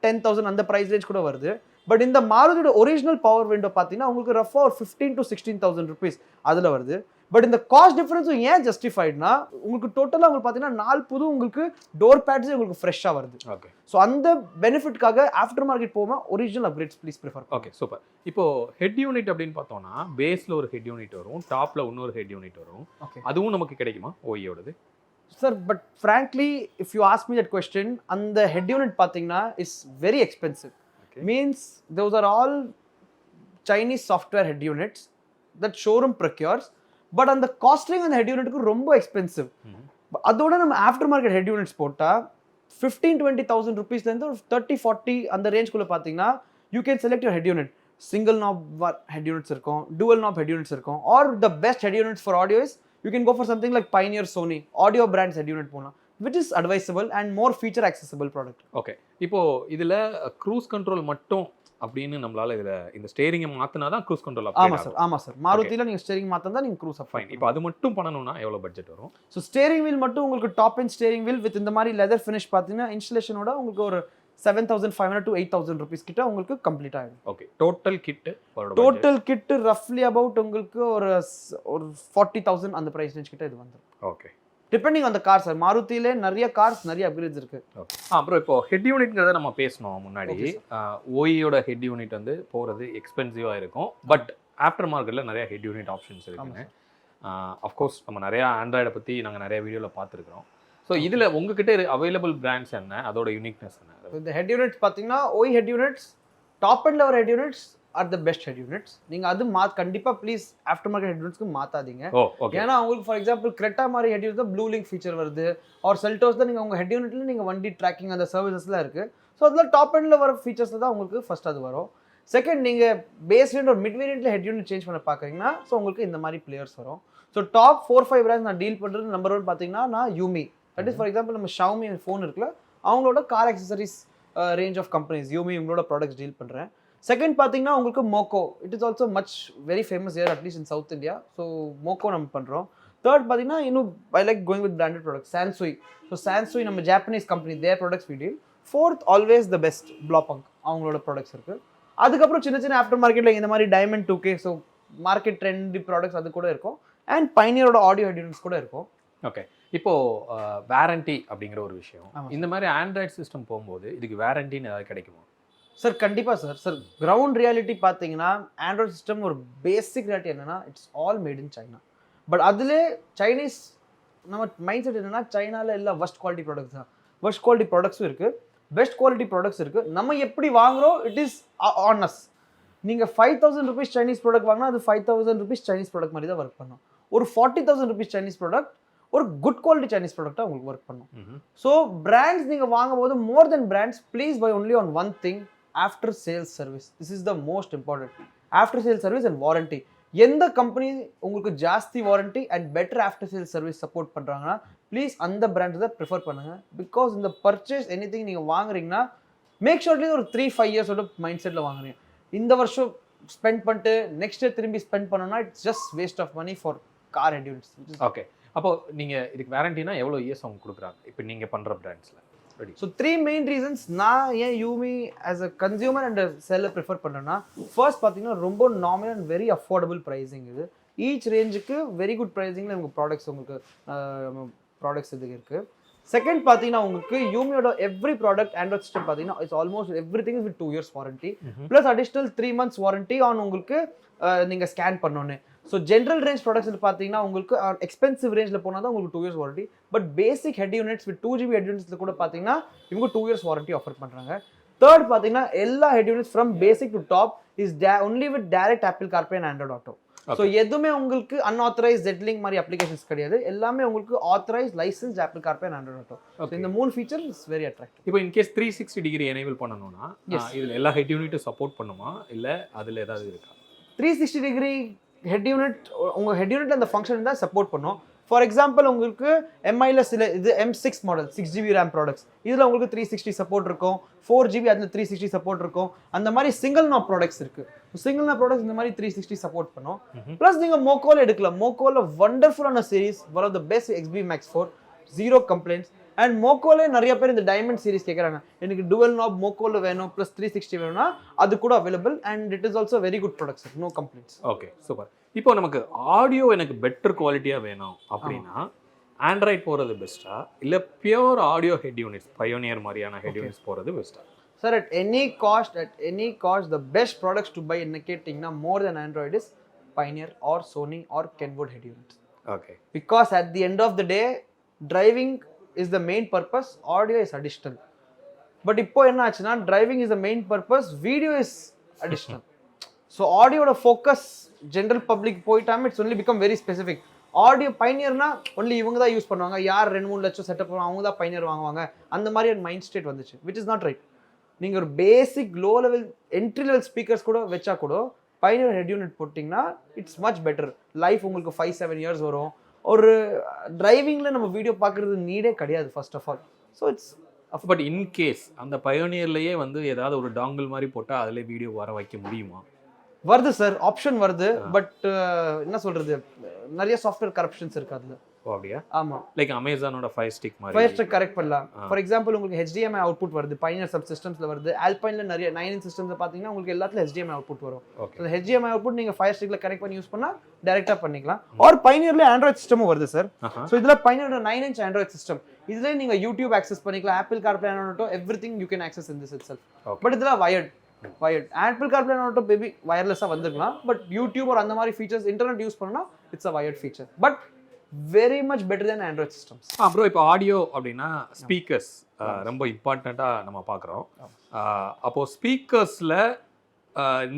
10,000 அந்த ப்ரைஸ் ரேஞ்ச் கூட வருது. பட் இந்த மாருதியோட ஒரிஜினல் பவர் விண்டோ பார்த்தீங்கன்னா உங்களுக்கு ரஃபாக ஒரு 15,000 to 16,000 rupees அதில் வருது. பட் இந்த காஸ்ட் டிஃபரன்ஸும் ஏன் ஜஸ்டிஃபைட்னா உங்களுக்கு டோட்டலாக உங்களுக்கு பார்த்தீங்கன்னா 4 புது உங்களுக்கு டோர் பேட்ஸே உங்களுக்கு ஃப்ரெஷ்ஷாக வருது. ஓகே. ஸோ அந்த பெனிஃபிட்காக ஆஃப்டர் மார்க்கெட் போகாமல் original upgrades please prefer. Okay, super. இப்போ ஹெட் யூனிட் அப்படின்னு பார்த்தோம்னா பேஸில் ஒரு ஹெட் யூனிட் வரும், டாப்பில் இன்னொரு ஹெட் யூனிட் வரும். ஓகே, அதுவும் நமக்கு கிடைக்குமா ஓயோடது? Sir but frankly if you ask me that question, அந்த ஹெட் யூனிட் பார்த்தீங்கன்னா is very expensive. Means those are all Chinese software head units that showroom procures. But அந்த காஸ்டிங் அந்த ஹெட் யூனிட்டுக்கு ரொம்ப எக்ஸ்பென்சிவ். அதோட நம்ம ஆஃப்டர் மார்க்கெட் ஹெட் யூனிட்ஸ் போட்டால் 15,000-20,000 rupeesலேருந்து ஒரு 30-40 அந்த ரேஞ்ச்குள்ளே பார்த்தீங்கன்னா you can select your head unit. Single knob head units இருக்கும், டூவல் நாப் ஹெட் யூனிட்ஸ் இருக்கும். Or the best head units for audio is you can go for something like Pioneer, Sony audio brands head unit போகலாம், which is advisable and more feature accessible product. Okay. இப்போ இதில் cruise control மட்டும் அப்படின்னு நம்மளால இதில் இந்த ஸ்டேரிங்கை மாற்றினா தான் க்ரூஸ் கண்ட்ரோல் ஆமாம் சார். ஆமாம் சார். மாருதியில் நீங்கள் ஸ்டேரிங் மாற்றினா நீங்கள் க்ரூஸ் அப். ஃபைன். இப்போ அது மட்டும் பண்ணணும்னா எவ்வளோ பட்ஜெட் வரும்? ஸோ ஸ்டேரிங் வீல் மட்டும் உங்களுக்கு top and steering wheel with இந்த மாதிரி லெதர் ஃபினிஷ் பார்த்தீங்கன்னா இன்ஸ்டலேஷனோட உங்களுக்கு ஒரு 7,500 to 8,000 rupees கிட்ட உங்களுக்கு கம்ப்ளீட் ஆகிடும். ஓகே. டோட்டல் கிட்டு ரஃப்லி அபவுட் உங்களுக்கு ஒரு 40,000 அந்த ப்ரைஸ் ரேஞ்ச் கிட்ட இது வந்துடும். Okay. Depending on the car sir. மாருதியிலே நிறைய கார்ஸ் நிறைய அப்கிரேட்ஸ் இருக்கு. அப்புறம் இப்போ ஹெட் யூனிட்ங்கிறத நம்ம பேசணும் முன்னாடி. ஓயோட ஹெட் யூனிட் வந்து போகிறது எக்ஸ்பென்சிவாக இருக்கும். பட் ஆஃப்டர் மார்க்கெட்டில் நிறைய ஹெட் யூனிட் ஆப்ஷன்ஸ் இருக்குங்க. அஃப்கோர்ஸ் நம்ம நிறையா ஆண்ட்ராய்டை பற்றி நாங்கள் நிறைய வீடியோவில் பார்த்துருக்குறோம். ஸோ இதில் உங்ககிட்ட அவைலபிள் பிராண்ட்ஸ் என்ன, அதோட யூனிக்னஸ் என்ன? இந்த ஹெட் யூனிட்ஸ் பார்த்தீங்கன்னா ஓய் head units top and level head units R the best head units. நீங்கள் அது கண்டிப்பாக ப்ளீஸ் ஆஃப்டர் மார்க்கெட் ஹெட் யூனிட்ஸ்க்கு மாற்றாதீங்க. ஏன்னா உங்களுக்கு ஃபார் எக்ஸாம்பிள் கிரெட்டா மாதிரி ஹெட் யூனிட் தான் ப்ளூ லிங்க் ஃபீச்சர் வருது. ஆர் செல்டோஸ் தான் நீங்கள் உங்கள் ஹெட் யூனிட்ல நீங்கள் வண்டி ட்ராக்கிங் அந்த சர்வீசஸ்லாம் இருக்குது. ஸோ அதில் டாப் அண்டில் வர ஃபீச்சர்ஸ் தான் உங்களுக்கு ஃபர்ஸ்ட் அது வரும். செகண்ட் நீங்கள் பேஸ் வேரியன்ட் ஒரு மிட் வேரியன்ட்ல ஹெட் யூனிட் சேஞ்ச் பண்ண பார்க்குறீங்கன்னா ஸோ உங்களுக்கு இந்த மாதிரி பிளேயர்ஸ் வரும். ஸோ டாப் 4-5 பிராண்ட்ஸ் நான் டீல் பண்ணுறது நம்பர் 1 பார்த்தீங்கன்னா நான் யூமி. தட் இஸ் ஃபார் எக்ஸாம்பிள் நம்ம ஷவுமி ஃபோன் இருக்குல்ல, அவங்களோட car accessories range of companies யூமி உங்களோட ப்ராடக்ட்ஸ் டீல் பண்ணுறேன். செகண்ட் பார்த்தீங்கன்னா உங்களுக்கு மோக்கோ. It is also much very famous year at least in south India. So மோக்கோ நம்ம பண்ணுறோம். தேர்ட் பார்த்தீங்கன்னா இன்னும் I like going with branded product Sansui. So Sansui நம்ம Japanese company, their products we deal. Fourth always the best Blaupunkt, அவங்களோட products இருக்குது. அதுக்கப்புறம் சின்ன சின்ன ஆஃப்டர் மார்க்கெட்டில் இந்த மாதிரி diamond 2K so market trend products அது கூட இருக்கும். அண்ட் பைனியரோட ஆடியோ ஹெட் யூனிட்ஸ் கூட இருக்கும். ஓகே. இப்போது வாரண்டி அப்படிங்கிற ஒரு விஷயம், இந்த மாதிரி ஆண்ட்ராய்ட் சிஸ்டம் போகும்போது இதுக்கு வாரண்டின்னு ஏதாவது கிடைக்குமா? சார் கண்டிப்பாக சார். சார் கிரவுண்ட் ரியாலிட்டி பார்த்தீங்கன்னா ஆண்ட்ராய்ட் சிஸ்டம் ஒரு பேசிக் ரியாலிட்டி என்னென்னா it's all made in China. But அதில் சைனீஸ் நம்ம மைண்ட் செட் என்னென்னா சைனாவில் எல்லாம் ஃபர்ஸ்ட் குவாலிட்டி ப்ராடக்ட்ஸ் தான். ஃபர்ஸ்ட் குவாலிட்டி ப்ராடக்ட்ஸும் இருக்குது, பெஸ்ட் குவாலிட்டி ப்ராடக்ட்ஸ் இருக்குது. நம்ம எப்படி வாங்குகிறோம் இட் இஸ் ஆன் அஸ். நீங்கள் 5,000 rupees சைனீஸ் ப்ராடக்ட் வாங்கினா அது 5,000 rupees சைனீஸ் ப்ராடக்ட் மாதிரி தான் ஒர்க் பண்ணும். ஒரு 40,000 rupees சைனீஸ் ப்ராடக்ட் ஒரு குட் குவாலிட்டி சைனீஸ் ப்ராடக்டாக உங்களுக்கு ஒர்க் பண்ணும். ஸோ பிராண்ட்ஸ் நீங்கள் வாங்கும் போது more than brands please buy only on one thing, after sales service. This is the most important. After sales service and warranty. எந்த company உங்களுக்கு ஜாஸ்தி warranty and better after sales service support பண்ணுறாங்கன்னா please அந்த brand தான் prefer பண்ணுங்கள். Because இந்த purchase any thing நீங்கள் வாங்குறீங்கன்னா மேக் ஷோர்லி ஒரு 3-5 இயர்ஸோட மைண்ட் செட்டில் வாங்குறீங்க. இந்த வருஷம் ஸ்பெண்ட் பண்ணிட்டு நெக்ஸ்ட் இயர் திரும்பி ஸ்பெண்ட் பண்ணோம்னா it's just waste of money for car head units. Okay. அப்போ நீங்கள் இதுக்கு வாரண்டினா எவ்வளோ இயர்ஸ் அவங்க கொடுக்குறாங்க இப்போ நீங்கள் பண்ணுற பிராண்ட்ஸில்? ready. So 3 main reasons நான் ஏன் யூமி as a consumer and a seller prefer பண்ணேன்னா, first பார்த்தீங்கன்னா ரொம்ப normal and very affordable pricing இது. ஈச் ரேஞ்சுக்கு வெரி குட் ப்ரைஸிங்கில் உங்கள் ப்ராடக்ட்ஸ் உங்களுக்கு ப்ராடக்ட்ஸ் இதுக்கு இருக்குது. செகண்ட் பார்த்தீங்கன்னா உங்களுக்கு யூமியோட எவ்ரி ப்ராடக்ட் ஆண்ட்ராய்ட் சிஸ்டம் பார்த்தீங்கன்னா it's almost every thing with 2 years warranty plus additional 3 months warranty on உங்களுக்கு நீங்கள் ஸ்கேன் பண்ணோன்னு. ஸோ ஜென்ரல் ரேஞ்ச் ப்ராடக்ட்ஸ் பார்த்தீங்கன்னா உங்களுக்கு எக்ஸ்பென்சிவ் ரேஞ்சில் போனால் தான் உங்களுக்கு 2 years warranty. But basic head units with 2GB head யூனிட்ஸில் கூட பார்த்தீங்கன்னா இவங்க 2 years வாரண்டி ஆஃபர் பண்ணுறாங்க. தேர்ட் பார்த்தீங்கன்னா எல்லா head units from basic to top is only with direct Apple CarPlay and Android Auto. So எதுவுமே உங்களுக்கு அன்ஆத்தரைஸ் ஜெட்லிங் மாதிரி அப்ளிகேஷன்ஸ் கிடையாது. எல்லாமே உங்களுக்கு authorised licence Apple CarPlay and Android Auto. So இந்த 3 ஃபீச்சர் இஸ் வெரி அட்ராக்டிவ். இப்போ இன்கேஸ் 360 டிகிரி எனேபிள் பண்ணணும்னா இதில் எல்லா ஹெட் யூனிட்டும் சப்போர்ட் பண்ணுமா இல்லை அதில் ஏதாவது இருக்கா? 360 டிகிரி ஹெட் யூனிட் உங்கள் ஹெட் யூனிட் அந்த ஃபங்க்ஷன் தான் சப்போர்ட் பண்ணும். ஃபார் எக்ஸாம்பிள் உங்களுக்கு எம்ஐல சில இது M6 model 6GB RAM products இதில் உங்களுக்கு 360 சப்போர்ட் இருக்கும். 4GB அதில் 360 சப்போர்ட் இருக்கும். அந்த மாதிரி சிங்கிள் நாப் ப்ராடக்ட்ஸ் இருக்குது. சிங்கிள் நாப் ப்ராடக்ட்ஸ் இந்த மாதிரி 360 சப்போர்ட் பண்ணும். ப்ளஸ் நீங்கள் மோக்கோல எடுக்கலாம். மோக்கோல வண்டர்ஃபுல்லான series, one of the best XB Max 4, 0 complaints. And மோக்கோல நிறைய பேர் இந்த டைமண்ட் சீரிஸ் கேட்குறாங்க, எனக்கு டுவல் நாப் மோக்கோல வேணும் ப்ளஸ் 360 வேணும்னா அது கூட available and it is also very good products, no complaints. Okay super. இப்போ நமக்கு ஆடியோ எனக்கு பெட்டர் குவாலிட்டியாக வேணும் அப்படின்னா ஆண்ட்ராய்ட் போகிறது பெஸ்ட்டா இல்லை pure audio head units pioneer மாதிரியான ஹெட் யூனிட்ஸ் போகிறது பெஸ்ட்டா? Sir at any cost the best products to buy என்ன கேட்டிங்கன்னா more than Android is Pioneer or Sony or Kenwood head units. Okay. Because at the end of the day driving is the main purpose, audio is additional. But இப்போ என்ன ஆச்சுன்னா driving is the main purpose, video is additional. So audio focus general public போயிட்டாம it's only become very specific. Audio பைனியர்னா only இவங்க தான் use பண்ணுவாங்க, யார் 2-3 லட்சம் செட்டப் பண்ணுவாங்க அவங்க தான் பைனியர் வாங்குவாங்க, அந்த மாதிரி ஒரு மைண்ட் ஸ்டேட் வந்துச்சு, விச் இஸ் நாட் ரைட். நீங்கள் ஒரு basic low level entry level speakers கூட வச்சா கூட பைனியர் ஹெட் யூனிட் போட்டிங்கன்னா இட்ஸ் மச் பெட்டர். லைஃப் உங்களுக்கு 5-7 years வரும். ஒரு டிரைவிங்கில் நம்ம வீடியோ பார்க்குறது நீடே கிடையாது first of all. So it's but in case அந்த பயோனியர்லேயே வந்து ஏதாவது ஒரு டாங்கிள் மாதிரி போட்டால் அதில் வீடியோ வர வைக்க முடியுமா? வருது சார், ஆப்ஷன் வருது. பட் என்ன சொல்றது, நிறைய சாஃப்ட்வேர் கரப்ஷன்ஸ் இருக்கு அதுல. ஓ அப்படியா? ஆமா, லைக் அமேசானோட ஃபயர் ஸ்டிக் மாதிரி ஃபயர் ஸ்டிக் கரெக்ட் பண்ணலாம். ஃபார் எக்ஸாம்பிள் உங்களுக்கு HDMI அவுட்புட் வருது பைனியர் சப் சிஸ்டம்ஸ்ல வருது. ஆல்பைன்ல நிறைய 9-inch சிஸ்டம்ஸ்ல பாத்தீங்கன்னா உங்களுக்கு எல்லாத்துலயும் HDMI அவுட்புட் வரும். அந்த HDMI அவுட்புட் நீங்க ஃபயர் ஸ்டிக்ல கனெக்ட் பண்ணி யூஸ் பண்ணா டைரக்டா பண்ணிக்கலாம். ஆர் பைனியர்ல ஆண்ட்ராய்ட் சிஸ்டமும் வருது சார். சோ இதுல பைனியரோட 9-inch ஆண்ட்ராய்ட் சிஸ்டம், இதுல நீங்க யூடியூப் ஆக்சஸ் பண்ணிக்கலாம், Apple CarPlay auto everything you can access in this itself. But இதுல வயர்ட் ஆப்பிள் கார்ப்ளே ஆட்டோ பேபி வயர்லெஸ்ஸா வந்துக்கலாம். பட் யூடியூப் ஒரு அந்த மாதிரி ஃபீச்சர்ஸ் இன்டர்நெட் யூஸ் பண்ணா it's a wired feature, but very much better than Android systems. Bro இப்போ audio அப்படின்னா ஸ்பீக்கர்ஸ் ரொம்ப இம்பார்ட்டண்ட்டாக நம்ம பார்க்குறோம். அப்போது ஸ்பீக்கர்ஸில்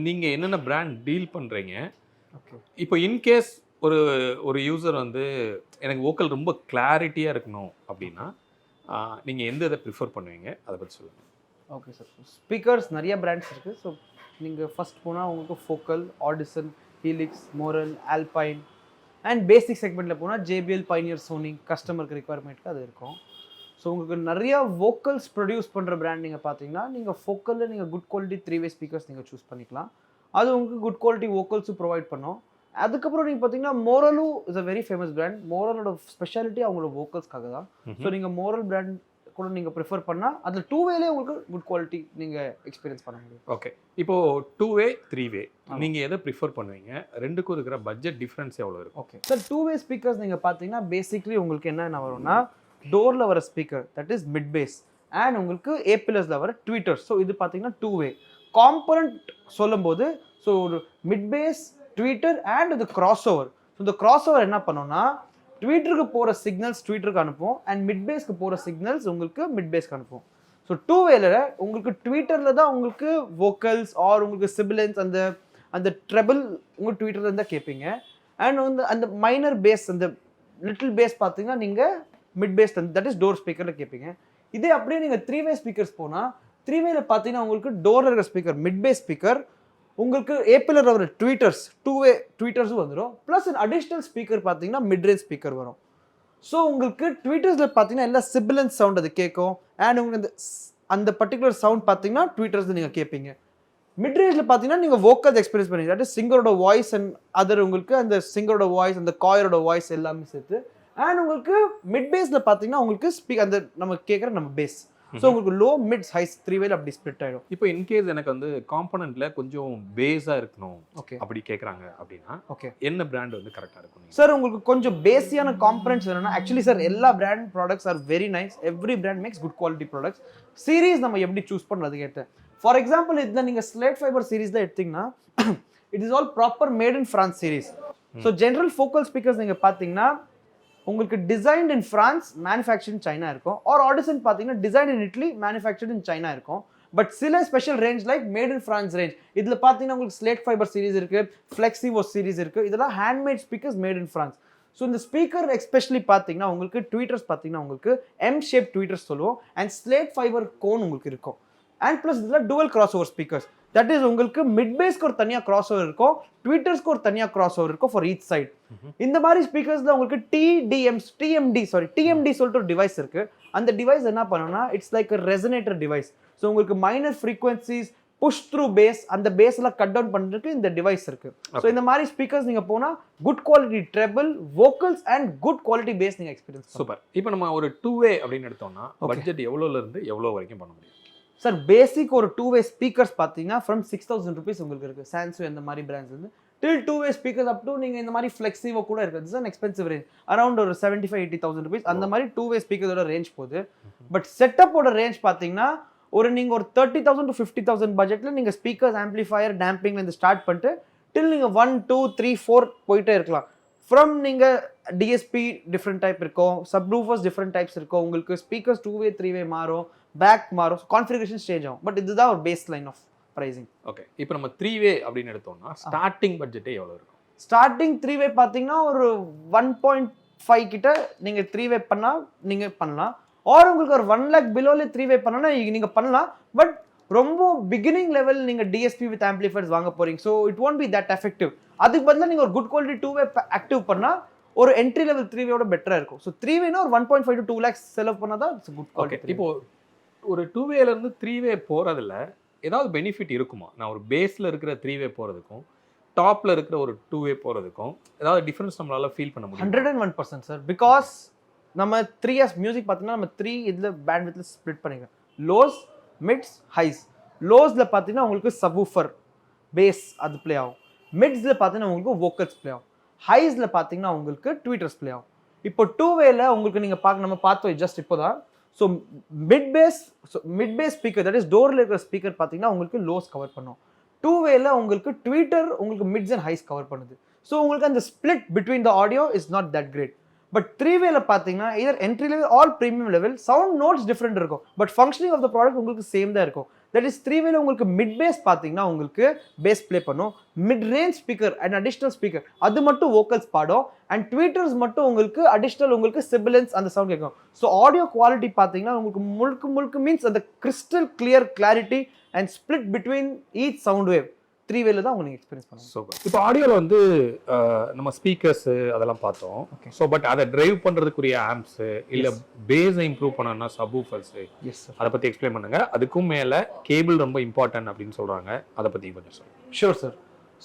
நீங்கள் என்னென்ன பிராண்ட் டீல் பண்ணுறீங்க? இப்போ இன்கேஸ் ஒரு யூசர் வந்து எனக்கு வோக்கல் ரொம்ப கிளாரிட்டியாக இருக்கணும் அப்படின்னா நீங்கள் எந்த இதை ப்ரிஃபர் பண்ணுவீங்க, அதை பற்றி சொல்லுங்கள். ஓகே சார், ஸ்பீக்கர்ஸ் நிறைய பிராண்ட்ஸ் இருக்குது. ஸோ நீங்கள் ஃபஸ்ட் போனால் உங்களுக்கு focal, addition, helix, moral, alpine and பேசிக் செக்மெண்ட்டில் போனால் JBL, பைனியர், சோனி கஸ்டமருக்கு ரிக்வயர்மெண்ட்டுக்கு அது இருக்கும். ஸோ உங்களுக்கு நிறைய வோக்கல்ஸ் ப்ரொடியூஸ் பண்ணுற பிராண்ட் நீங்கள் பார்த்தீங்கன்னா நீங்கள் ஃபோக்கலில் நீங்கள் குட் குவாலிட்டி 3-way ஸ்பீக்கர்ஸ் நீங்கள் சூஸ் பண்ணிக்கலாம். அது உங்களுக்கு குட் குவாலிட்டி வோக்கல்ஸும் ப்ரொவைட் பண்ணும். அதுக்கப்புறம் நீங்கள் பார்த்தீங்கன்னா மோரலும் is a very famous brand. மோரலோட ஸ்பெஷாலிட்டி அவங்களோட வோக்கல்ஸ்க்காக தான். ஸோ நீங்கள் மோரல் பிராண்ட் கூட நீங்கள் ப்ரிஃபர் பண்ணால் அதில் 2-wayலே உங்களுக்கு குட் குவாலிட்டி நீங்கள் எக்ஸ்பீரியன்ஸ் பண்ண முடியும். ஓகே, இப்போது 2-way 3-way நீங்கள் எதை ப்ரிஃபர் பண்ணுவீங்க? ரெண்டுக்கும் இருக்கிற பட்ஜெட் டிஃப்ரென்ஸ் எவ்வளோ இருக்கும்? ஓகே சார், 2-way ஸ்பீக்கர்ஸ் நீங்கள் பார்த்தீங்கன்னா பேசிக்லி உங்களுக்கு என்னென்ன வரும்னா டோரில் வர speaker that is mid bass and உங்களுக்கு A+ல வர ட்வீட்டர்ஸ். ஸோ இது பார்த்தீங்கன்னா 2-way காம்பனண்ட் சொல்லும்போது ஸோ ஒரு மிட் பேஸ், ட்வீட்டர் அண்ட் இது கிராஸ் ஓவர். ஸோ இந்த கிராஸ் ஓவர் என்ன பண்ணோம்னா ட்வீட்டருக்கு போகிற சிக்னல்ஸ் ட்வீட்டருக்கு அனுப்பும் அண்ட் மிட் பேஸ்க்கு போகிற சிக்னல்ஸ் உங்களுக்கு மிட் பேஸ்க்கு அனுப்பும். ஸோ 2-wayல உங்களுக்கு ட்வீட்டரில் தான் உங்களுக்கு வோக்கல்ஸ் ஆர் உங்களுக்கு சிபிலன்ஸ் அந்த ட்ரெபிள் உங்களுக்கு ட்வீட்டரில் இருந்தால் கேட்பீங்க. அண்ட் வந்து அந்த மைனர் பேஸ் அந்த லிட்டில் பேஸ் பார்த்தீங்கன்னா நீங்கள் mid bass that is door ஸ்பீக்கரில் கேட்பீங்க. இதே அப்படியே நீங்கள் 3-way ஸ்பீக்கர்ஸ் போனால் 3-wayல பார்த்தீங்கன்னா உங்களுக்கு டோரில் இருக்கிற ஸ்பீக்கர் மிட் பேஸ் ஸ்பீக்கர், உங்களுக்கு A+ல வர ட்வீட்டர்ஸ் 2-way ட்வீட்டர்ஸும் வந்துடும். ப்ளஸ் அடிஷ்னல் ஸ்பீக்கர் பார்த்தீங்கன்னா மிட்ரேஞ்ச் ஸ்பீக்கர் வரும். ஸோ உங்களுக்கு ட்வீட்டர்ஸில் பார்த்தீங்கன்னா எல்லா சிபிலன்ஸ் சவுண்ட் அது கேட்கும் அண்ட் உங்களுக்கு அந்த பர்டிகுலர் சவுண்ட் பார்த்தீங்கன்னா ட்வீட்டர்ஸ் நீங்கள் கேட்பீங்க. மிட்ரேஞ்சில் பார்த்தீங்கன்னா நீங்கள் வோக்கல்ஸ் எக்ஸ்பீரியன்ஸ் பண்ணீங்க, தட் இஸ் சிங்கரோட வாய்ஸ் அண்ட் அதர் உங்களுக்கு அந்த சிங்கரோட வாய்ஸ் அந்த காயரோட வாய்ஸ் எல்லாமே சேர்த்து. அண்ட் உங்களுக்கு மிட் பேஸில் பார்த்தீங்கன்னா உங்களுக்கு அந்த நம்ம கேட்குற நம்ம பேஸ். ஸோ உங்களுக்கு லோ மிட்ஸ் ஹைஸ் 3 வேல அப்படி ஸ்ப்ளிட் ஆயிடும். இப்போ இன்கேஸ் எனக்கு வந்து காம்பனன்ட்ல கொஞ்சம் பேஸா இருக்கணும் ஓகே அப்படி கேட்குறாங்க அப்படின்னா ஓகே என்ன பிராண்ட் வந்து கரெக்டாக இருக்கும் சார்? உங்களுக்கு கொஞ்சம் பேசியான காம்பனன்ட்ஸ் வேணும்னா ஆக்சுவலி சார் எல்லா brand products are very nice. Every brand makes good quality products. Series நம்ம எப்படி சூஸ் பண்ணுறது கேட்டு ஃபார் எக்ஸாம்பிள் இதில் நீங்கள் ஸ்லேட் ஃபைபர் சீரீஸில் எடுத்தீங்கன்னா it is all proper mat in France series. So general focal speakers நீங்கள் பார்த்தீங்கன்னா உங்களுக்கு designed in France manufacture in China இருக்கும். ஆர் ஆடிசன் பார்த்தீங்கன்னா design in idli manufactured in China இருக்கும். பட் சில special range like mat in France range இதில் பார்த்தீங்கன்னா உங்களுக்கு ஸ்லேட் ஃபைபர் சீரிஸ் இருக்கு, ஃப்ளெக்ஸிவோ சீரிஸ் இருக்கு. இதெல்லாம் handmade speakers made in France. So இந்த ஸ்பீக்கர் எஸ்பெஷலி பார்த்தீங்கன்னா உங்களுக்கு ட்வீட்டர்ஸ் பார்த்தீங்கன்னா உங்களுக்கு எம் ஷேப் ட்வீட்டர்ஸ் சொல்லுவோம். அண்ட் ஸ்லேட் ஃபைபர் கோன் உங்களுக்கு இருக்கும். அண்ட் ப்ளஸ் இதில் dual crossover speakers. That is உங்களுக்கு மிட் பேஸ்க்கு ஒரு தனியாக கிராஸ் ஓவர் இருக்கும், ட்வீட்டர்ஸ்க்கு ஒரு தனியாக கிராஸ் ஓவர் இருக்கும் ஃபார் ஈச் சைட். இந்த மாதிரி ஸ்பீக்கர்ஸ்ல உங்களுக்கு டிஎம்டி சொல்லிட்டு ஒரு டிவைஸ் இருக்கு. அந்த டிவைஸ் என்ன பண்ணுன்னா it's like a resonator device. So உங்களுக்கு minor frequencies push through bass அந்த பேஸ் எல்லாம் கட் டவுன் பண்றதுக்கு இந்த டிவைஸ் இருக்கு. ஸோ இந்த மாதிரி ஸ்பீக்கர்ஸ் நீங்க போனா good quality treble vocals and good quality bass நீங்க எக்ஸ்பீரியன்ஸ். சூப்பர். இப்போ நம்ம ஒரு 2-வே அப்படின்னு எடுத்தோம்னா பட்ஜெட் எவ்வளோல இருந்து எவ்வளோ வரைக்கும் பண்ண முடியும் சார்? பேசிக் ஒரு 2-வே ஸ்பீக்கர்ஸ் பார்த்தீங்கன்னா ஃப்ரம் 6,000 rupees உங்களுக்கு இருக்கு. சாம்சங் இந்த மாதிரி பிராண்ட்ஸ் வந்து டில் 2-வே ஸ்பீக்கர்ஸ் அப் டு நீங்க இந்த மாதிரி ஃப்ளெக்ஸிவோ கூட இருக்கு. It's an expensive range around ஒரு 75,000-80,000 rupees அந்த மாதிரி 2-வே ஸ்பீக்கர்ஸோட ரேஞ்ச் போகுது. பட் செட்டப்போட ரேஞ்ச் பார்த்தீங்கன்னா ஒரு நீங்க ஒரு 30,000 to 50,000 பட்ஜெட்ல நீங்க ஸ்பீக்கர்ஸ் ஆம்பிளிஃபயர் டேம்பிங்ல இருந்து ஸ்டார்ட் பண்ணிட்டு டில் நீங்க 1 2 3 4 போயிட்டே இருக்கலாம். ஃப்ரம் நீங்க டிஎஸ்பி டிஃப்ரெண்ட் டைப் இருக்கும், சப்ரூஃபர்ஸ் டிஃப்ரெண்ட் டைப்ஸ் இருக்கும், உங்களுக்கு ஸ்பீக்கர்ஸ் 2-வே 3-வே மாறும், பேக் மாறும், கான்ஃபிகரேஷன் சேஞ்ச் ஆகும். பட் இதுதான் ஒரு base line of pricing. Okay. இப்போ நம்ம 3-வே அப்படின்னு எடுத்தோம்னா ஸ்டார்டிங் பட்ஜெட்டே எவ்வளோ இருக்கும்? ஸ்டார்டிங் 3-வே பார்த்தீங்கன்னா ஒரு 1.5 கிட்ட நீங்க 3-வே பண்ணா நீங்க பண்ணலாம். ஆர் உங்களுக்கு ஒரு 1 lakh பிலோல 3-வே பண்ணனா நீங்க பண்ணலாம். பட் ரொம்ப பிகினிங் லெவல் நீங்க டிஎஸ்பி வித் ஆம்பிளிஃபயர்ஸ் வாங்க போறீங்க. So it won't be that effective. அதுக்கு பதிலாக நீங்க ஒரு குட் குவாலிட்டி 2-வே ஆக்டிவ் பண்ணா ஒரு என்ட்ரி லெவல் 3-வேயோட பெட்டரா இருக்கும். ஸோ 3-வேனா ஒரு 1.5 to 2 lakhs செலவு பண்ணாதான் இட்ஸ் குட் குவாலிட்டி. இப்போ ஒரு 2-வேல இருந்து 3-வே போறதுல ஏதாவது பெனிஃபிட் இருக்குமா? நான் ஒரு பேஸ்ல இருக்கிற 3-வே போறதுக்கும் டாப்ல இருக்கிற ஒரு 2-வே போறதுக்கும் ஏதாவது டிஃபரன்ஸ் நம்மளால ஃபீல் பண்ண முடியும்? 101% சார். பிகாஸ் நம்ம 3 years மியூசிக் பார்த்தீங்கன்னா நம்ம 3 இதில் பேண்ட் வித்ல ஸ்ப்ளிட் பண்ணிக்கலாம். Lows, mids, highs. லோஸில் பார்த்தீங்கன்னா உங்களுக்கு சப்வூஃபர் பேஸ் அது ப்ளே ஆகும். மிட்ஸில் பார்த்தீங்கன்னா உங்களுக்கு வோக்கல்ஸ் ப்ளே ஆகும். ஹைஸில் பார்த்தீங்கன்னா உங்களுக்கு ட்வீட்டர்ஸ் ப்ளே ஆகும். இப்போ 2-வேல உங்களுக்கு நீங்கள் நம்ம பார்த்தோம் ஜஸ்ட் இப்போ தான். So mid bass speaker that is டோரில் இருக்கிற ஸ்பீக்கர் பார்த்தீங்கன்னா உங்களுக்கு லோஸ் கவர் பண்ணும். 2-வேல உங்களுக்கு ட்வீட்டர் உங்களுக்கு மிட்ஸ் அண்ட் ஹைஸ் கவர் பண்ணுது. ஸோ உங்களுக்கு அந்த split between the audio is not that great. But 3-வேல பார்த்தீங்கன்னா either entry level or premium level sound notes different இருக்கும். But functioning of the product உங்களுக்கு சேம் தான் இருக்கும். தட் இஸ் 3-வேல உங்களுக்கு மிட் பேஸ் பார்த்தீங்கன்னா உங்களுக்கு பேஸ் ப்ளே பண்ணும். Mid range speaker and additional speaker அது மட்டும் வோக்கல்ஸ் பாடும். அண்ட் ட்வீட்டர்ஸ் மட்டும் உங்களுக்கு அடிஷ்னல் உங்களுக்கு சிபிலன்ஸ் அந்த சவுண்ட் கேட்கும். ஸோ ஆடியோ குவாலிட்டி பார்த்தீங்கன்னா உங்களுக்கு முழுக்க மீன்ஸ் அந்த crystal clear clarity and split between each sound wave 3-வேல தான் உங்களுக்கு எக்ஸ்பீரியன்ஸ் பண்ணுங்க. சூப்பர். இப்போ ஆடியோவில் வந்து நம்ம ஸ்பீக்கர்ஸ் அதெல்லாம் பார்த்தோம். ஸோ பட் அதை டிரைவ் பண்ணுறதுக்குரிய ஆம்ப்ஸ் இல்லை பேஸை இம்ப்ரூவ் பண்ணணும்னா சப்வூஃபர்ஸ், எஸ் சார், அதை பற்றி எக்ஸ்பிளைன் பண்ணுங்க. அதுக்கும் மேலே கேபிள் ரொம்ப இம்பார்ட்டன்ட் அப்படின்னு சொல்கிறாங்க, அதை பற்றி கொஞ்சம் சொல்லுங்கள். Sure sir.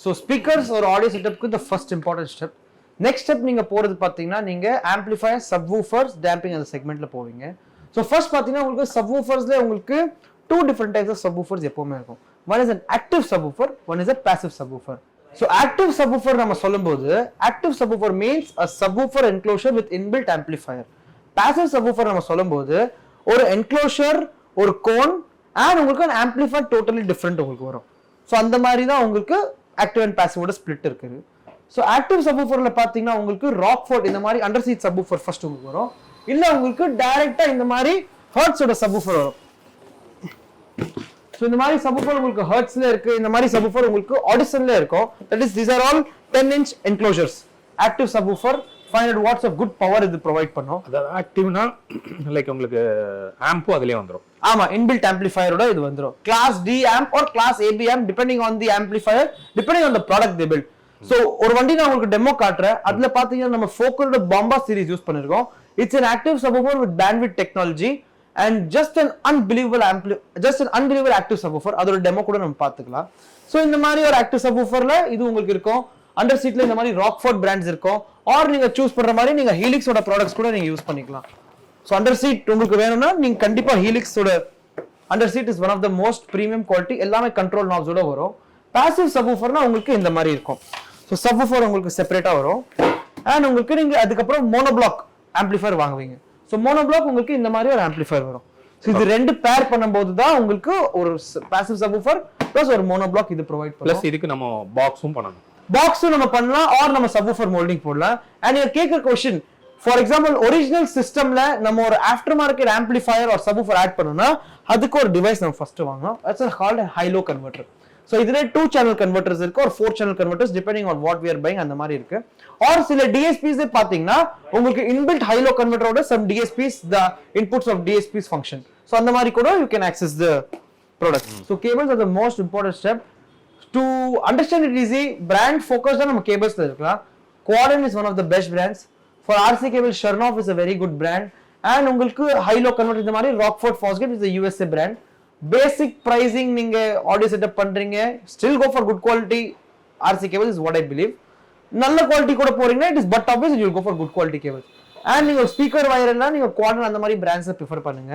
ஸோ ஸ்பீக்கர்ஸ் ஒரு ஆடியோ செட்டப்புக்கு இந்த first important step. Next step நீங்கள் போகிறது பார்த்தீங்கன்னா நீங்கள் ஆம்பிளிஃபயர், சப்வூஃபர்ஸ், டேம்பிங் அந்த செக்மெண்ட்டில் போவீங்க. ஸோ ஃபர்ஸ்ட் பார்த்தீங்கன்னா உங்களுக்கு சப்வூஃபர்ஸில் உங்களுக்கு 2 different types of subwoofers எப்பவுமே இருக்கும். One is an active subwoofer, one is a passive subwoofer. So active subwoofer நம்ம சொல்லும்போது active subwoofer means a subwoofer enclosure with inbuilt amplifier. Passive subwoofer நம்ம சொல்லும்போது ஒரு enclosure, ஒரு cone and உங்களுக்கு an amplifier totally different உங்களுக்கு வரும். So அந்த மாதிரி தான் உங்களுக்கு active and passive ஓட split இருக்குது. So active subwooferல பார்த்தீங்கன்னா உங்களுக்கு Rockford இந்த மாதிரி under seat subwoofer first உங்களுக்கு வரும். இல்ல உங்களுக்கு டைரக்ட்டா இந்த மாதிரி Hertz ஓட subwoofer வரும். So இந்த மாதிரி சப்வூஃபர் உங்களுக்கு ஹெர்ட்ஸ்ல இருக்கு, இந்த மாதிரி சப்வூஃபர் உங்களுக்கு ஆடிசன்ல இருக்கும். That is these are all 10-inch enclosures. Active subwoofer 500 watts of good power இது ப்ரொவைட் பண்ணும். அதாவது ஆக்டிவ்னா லைக் உங்களுக்கு ஆம்பும் அதிலே வந்துரும். ஆமா, இன்பில்ட் ஆம்பிளிஃபயரோட இது வந்துரும். Class D amp or class AB amp depending on the amplifier, depending on the product they build. So ஒரு வண்டி நான் உங்களுக்கு டெமோ காட்டுறேன். அதுல பாத்தீங்கன்னா நம்ம ஃபோக்கலோட பாம்பா சீரிஸ் யூஸ் பண்ணிருக்கோம். It's an active subwoofer with bandwidth technology and just an unbelievable active subwoofer. அதோட டெமோ கூட நம்ம பார்த்துக்கலாம். ஸோ இந்த மாதிரி ஒரு ஆக்டிவ் சப்வூஃபர்ல இது உங்களுக்கு இருக்கும். அண்டர் சீட்ல இந்த மாதிரி ராக்ஃபோர்ட் பிராண்ட்ஸ் இருக்கும். ஆர் நீங்க சூஸ் பண்ற மாதிரி நீங்க ஹீலிக்ஸோட ப்ராடக்ட்ஸ் கூட நீங்க யூஸ் பண்ணிக்கலாம். ஸோ அண்டர் சீட் உங்களுக்கு வேணும்னா நீங்க கண்டிப்பா ஹீலிக்ஸோட under seat is one of the most premium quality, எல்லாமே கண்ட்ரோல் நாப்ஸோட வரும். பாசிவ் சப்வூஃபர்னா உங்களுக்கு இந்த மாதிரி இருக்கும். ஸோ சப்வூஃபர் உங்களுக்கு செப்பரேட்டா வரும். அண்ட் உங்களுக்கு நீங்க அதுக்கப்புறம் மோனோபிளாக் ஆம்பிளிஃபையர் வாங்குவீங்க. ஸோ மோனோபிளாக் உங்களுக்கு இந்த மாதிரி ஒரு ஆம்பிளிஃபையர் வரும். ஸோ இது ரெண்டு பேர் பண்ணும்போது தான் உங்களுக்கு ஒரு பாசிவ் சப்வூஃபர் பிளஸ் ஒரு மோனோபிளாக் இது ப்ரொவைட் பண்ணும். பிளஸ் இதுக்கு நம்ம பாக்ஸும் பண்ணணும். பாக்ஸும் நம்ம பண்ணலாம், ஆர் நம்ம சப்வூஃபர் மோல்டிங் போடலாம். அண்ட் நீங்க கேட்குற கொஸ்டின், ஃபார் எக்ஸாம்பிள் ஒரிஜினல் சிஸ்டம்ல நம்ம ஒரு ஆஃப்டர் மார்க்கெட் ஆம்பிளிஃபையர் ஒரு சப்வூஃபர் ஆட் பண்ணணும்னா அதுக்கு ஒரு டிவைஸ் நம்ம ஃபர்ஸ்ட் வாங்கணும். That's called high low converter. So இதுல 2 சேனல் கன்வெர்ட்டர்ஸ் இருக்கு, ஒரு 4 channel converters depending on what we are buying அந்த மாதிரி இருக்கு. ஆர் சில டிஎஸ்பிஸ் பாத்தீங்கன்னா உங்களுக்கு இன்பில்ட் ஹை-லோ கன்வெர்ட்டரோட some DSPs the inputs of DSPs function. So அந்த மாதிரி கூட you can access the product. So cables are the most important step to understand it easy. Brand focus தான் நம்ம கேபிள்ஸ்ல இருக்கலாம். குவாடன் is one of the best brands. For RC cable ஷெர்னாஃப் is a very good brand. And உங்களுக்கு high low converter இந்த மாதிரி Rockford Fosgate is USA brand. Basic pricing நீங்க ஆடியோ செட்டப் பண்றீங்க, still go for good quality RC cables is what I believe. நல்ல quality கூட போறீங்கன்னா it is but obvious you will go for good quality cables. and நீங்க speaker வயர்னா நீங்க குவாட்டன் அந்த மாதிரி brands prefer பண்ணுங்க.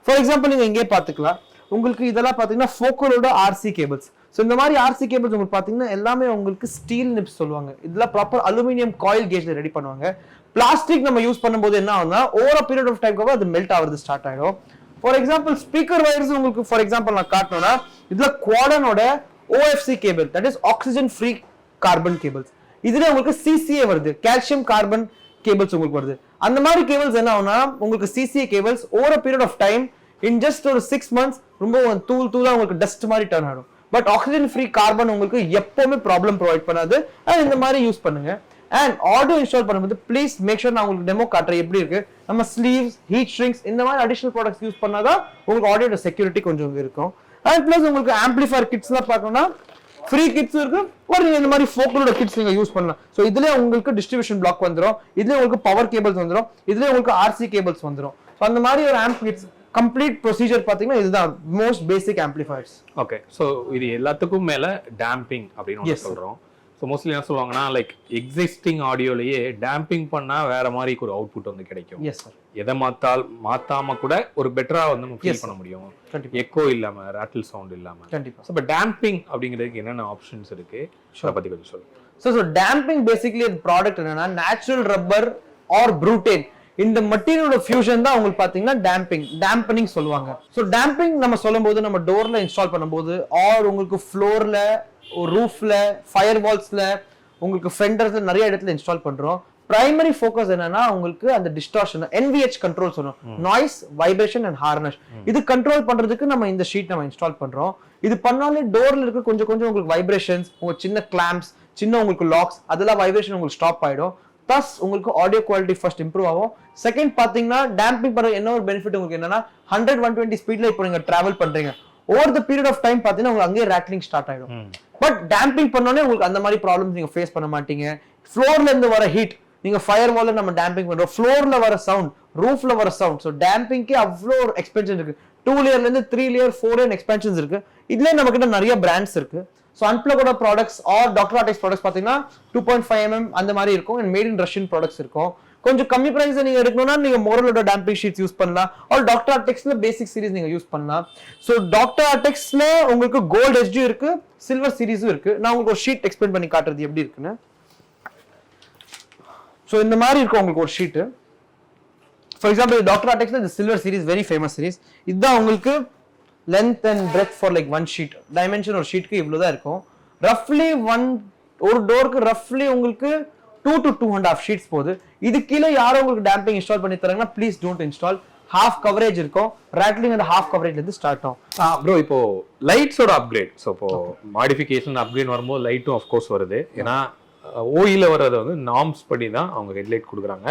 ஃபார் எக்ஸாம்பிள் நீங்க இங்கே பாத்துக்கலாம், உங்களுக்கு இதெல்லாம் பாத்தீங்கன்னா ஃபோக்கலோட RC cables. ஸோ இந்த மாதிரி RC cables உங்களுக்கு பாத்தீங்கன்னா எல்லாமே உங்களுக்கு ஸ்டீல் நிப்ஸ் சொல்லுவாங்க. இதெல்லாம் ப்ராப்பர் அலுமினியம் காயில் கேஜ்ல ரெடி பண்ணுவாங்க. பிளாஸ்டிக் நம்ம யூஸ் பண்ணும்போது என்ன ஆகும்னா over a period of time அது மெல்ட் ஆகுறது ஸ்டார்ட் ஆயிடும். ஃபார் எக்ஸாம்பிள் ஸ்பீக்கர் வயர்ஸ் உங்களுக்கு ஃபார் எக்ஸாம்பிள் நான் காட்டணும்னா இதுல குவாடனோட OFC cable, that is oxygen free carbon cables. இதுல உங்களுக்கு CCA வருது, கால்சியம் கார்பன் கேபிள்ஸ் உங்களுக்கு வருது. அந்த மாதிரி கேபிள்ஸ் என்ன ஆகும்னா உங்களுக்கு CCA cables over a period of time in just ஒரு 6 months ரொம்ப தூளா உங்களுக்கு டஸ்ட் மாதிரி டர்ன் ஆகும். பட் ஆக்சிஜன் ஃப்ரீ கார்பன் உங்களுக்கு எப்பவுமே ப்ராப்ளம் ப்ரொவைட் பண்ணாது. அண்ட் இந்த மாதிரி யூஸ் பண்ணுங்க. அண்ட் ஆடியோ இன்ஸ்டால் பண்ணும்போது ப்ளீஸ் மேக் ஷூர் நான் உங்களுக்கு டெமோ காட்டுறேன் எப்படி இருக்கு. நம்ம ஸ்லீவ்ஸ், ஹீட் ஷ்ரிங்க்ஸ் இந்த மாதிரி அடிஷனல் ப்ராடக்ட்ஸ் யூஸ் பண்ணாதான் உங்களுக்கு ஆடியோட செக்யூரிட்டி கொஞ்சம் இருக்கும். அண்ட் பிளஸ் உங்களுக்கு ஆம்பிளிஃபையர் கிட்ஸ்லாம் பார்க்கணும்னா ஃப்ரீ கிட்ஸ் இருக்கு, ஒரு நீங்க இந்த மாதிரி ஃபோக்கலோட கிட்ஸ் நீங்க யூஸ் பண்ணலாம். ஸோ இதுல உங்களுக்கு டிஸ்ட்ரிபியூஷன் பிளாக் வந்துடும், இதுல உங்களுக்கு பவர் கேபிள்ஸ் வந்துடும், இதுல உங்களுக்கு RC கேபிள்ஸ் வந்துடும். ஸோ அந்த மாதிரி ஒரு ஆம்ப் கிட்ஸ் கம்ப்ளீட் ப்ரொசீஜர் பாத்தீங்கன்னா இதுதான் மோஸ்ட் பேசிக் ஆம்பிளிஃபையர்ஸ். ஓகே, ஸோ இது எல்லாத்துக்கும் மேல டேம்பிங் அப்படின்னு சொல்றோம். ஸோ மோஸ்ட்லி என்ன சொல்லுவாங்கன்னா லைக் எக்ஸிஸ்டிங் ஆடியோலயே டேம்பிங் பண்ணா வேற மாதிரி ஒரு அவுட்புட் வந்து கிடைக்கும். Yes sir. எதை மாத்தாம கூட ஒரு பெட்டரா வந்து நம்ம ஃபீல் பண்ண முடியும், எக்கோ இல்லாம, ராட்டில் சவுண்ட் இல்லாம. கண்டிப்பா. ஸோ இப்போ டேம்பிங் அப்படிங்கிறதுக்கு என்னென்ன ஆப்ஷன்ஸ் இருக்கு அதை பத்தி கொஞ்சம் சொல்லுங்க. ஸோ டேம்பிங் பேசிக்கலி ப்ராடக்ட் என்னன்னா நேச்சுரல் ரப்பர் ஆர் ப்ரூட்டேன் இந்த மெட்டீரியலோட ஃபியூஷன் தான் உங்களுக்கு பாத்தீங்கன்னா டேம்பனிங் சொல்லுவாங்க. ஸோ டேம்பிங் நம்ம சொல்லும்போது நம்ம டோர்ல இன்ஸ்டால் பண்ணும்போது ஆர் உங்களுக்கு ஃப்ளோர்ல, ரூஃப்ல, ஃபயர் வால்ஸ்ல, உங்களுக்கு ஃபெண்டர்ஸ்ல நிறைய இடத்துல இன்ஸ்டால் பண்றோம். பிரைமரி ஃபோக்கஸ் என்னன்னா உங்களுக்கு அந்த டிஸ்டார்ஷன் NVH கண்ட்ரோல் சொல்றோம், நாய்ஸ், வைப்ரேஷன் அண்ட் ஹார்னஸ். இது கண்ட்ரோல் பண்றதுக்கு நம்ம இந்த ஷீட் நம்ம இன்ஸ்டால் பண்றோம். இது பண்ணாலே டோர்ல இருக்க கொஞ்சம் உங்களுக்கு வைப்ரேஷன்ஸ், உங்க சின்ன கிளாம்ப்ஸ், சின்ன உங்களுக்கு லாக்ஸ் அதெல்லாம் வைப்ரேஷன் உங்களுக்கு ஸ்டாப் ஆயிடும். ப்ளஸ் உங்களுக்கு ஆடியோ குவாலிட்டி ஃபர்ஸ்ட் இம்ப்ரூவ் ஆகும். செகண்ட் பாத்தீங்கன்னா டேம்பிங் பண்ற என்ன ஒரு பெனிஃபிட் உங்களுக்கு என்னன்னா 100-120 ஸ்பீட்ல இப்போ நீங்க டிராவல் பண்றீங்க, over the period of time பாத்தீங்கன்னா உங்களுக்கு அங்கேயே ராட்லிங் ஸ்டார்ட் ஆயிடும். பட் டேம்பிங் பண்ணோடனே உங்களுக்கு அந்த மாதிரி ப்ராப்ளம்ஸ் நீங்க ஃபேஸ் பண்ண மாட்டீங்க. ஃப்ளோர்ல இருந்து வர ஹீட், நீங்க ஃபயர் வால்ல நம்ம டேம்பிங் பண்றோம், ஃப்ளோர்ல வர சவுண்ட், ரூஃப்ல வர சவுண்ட். ஸோ டேம்பிங்க்கு அவ்வளோ ஒரு எக்ஸ்பென்ஷன் இருக்கு. 2 லேயர்ல இருந்து 3 லேயர் 4 லேயர் எக்ஸ்பென்ஷன்ஸ் இருக்கு. இதுல நம்ம கிட்ட நிறைய பிராண்ட்ஸ் இருக்கு. ஸோ அன்பிளகோட products or doctor Artex products பாத்தீங்கன்னா 2.5 mm அந்த மாதிரி இருக்கும். And made in Russian products இருக்கும். கொஞ்சம் கம்மி பிரைஸ் நீங்க எடுக்கணும்னா நீங்க மோரலோட டேம்பிங் ஷீட்ஸ் யூஸ் பண்ணலாம். ஆர் டாக்டர் ஆர்டெக்ஸ்ல பேசிக் சீரிஸ் நீங்க யூஸ் பண்ணலாம். ஸோ டாக்டர் ஆர்டெக்ஸ்ல உங்களுக்கு கோல்ட் HD இருக்கு, சில்வர் சீரிஸும் இருக்கு. நான் உங்களுக்கு ஒரு ஷீட் எக்ஸ்பிளைன் பண்ணி காட்டுறது எப்படி இருக்குன்னு. ஸோ இந்த மாதிரி இருக்கும் உங்களுக்கு ஒரு ஷீட். ஃபார் எக்ஸாம்பிள் டாக்டர் ஆர்டெக்ஸ்ல இந்த silver series very famous series. இதுதான் உங்களுக்கு length and breadth for like 1 sheet. Dimension ஒரு ஷீட்க்கு இவ்வளவுதான் இருக்கும். ரஃப்லி ஒரு டோருக்கு ரஃப்லி உங்களுக்கு 2 to 2.5 ஷீட்ஸ் போகுது. இது கீழே யாரும் உங்களுக்கு டேம்பிங் இன்ஸ்டால் பண்ணி தராங்கன்னா please don't install. Half coverage இருக்கும், ராட்லிங் அந்த ஹாஃப் கவரேஜ்ல இருந்து ஸ்டார்ட் ஆகும். ப்ரோ இப்போ லைட்ஸோட அப்கிரேட், ஸோ இப்போ மாடிஃபிகேஷன் அப்கிரேட் வரும்போது லைட்டும் ஆஃப்கோர்ஸ் வருது. ஏன்னா ஓயில வர்றதை வந்து நார்ம்ஸ் படி தான் அவங்க ஹெட்லைட் கொடுக்குறாங்க.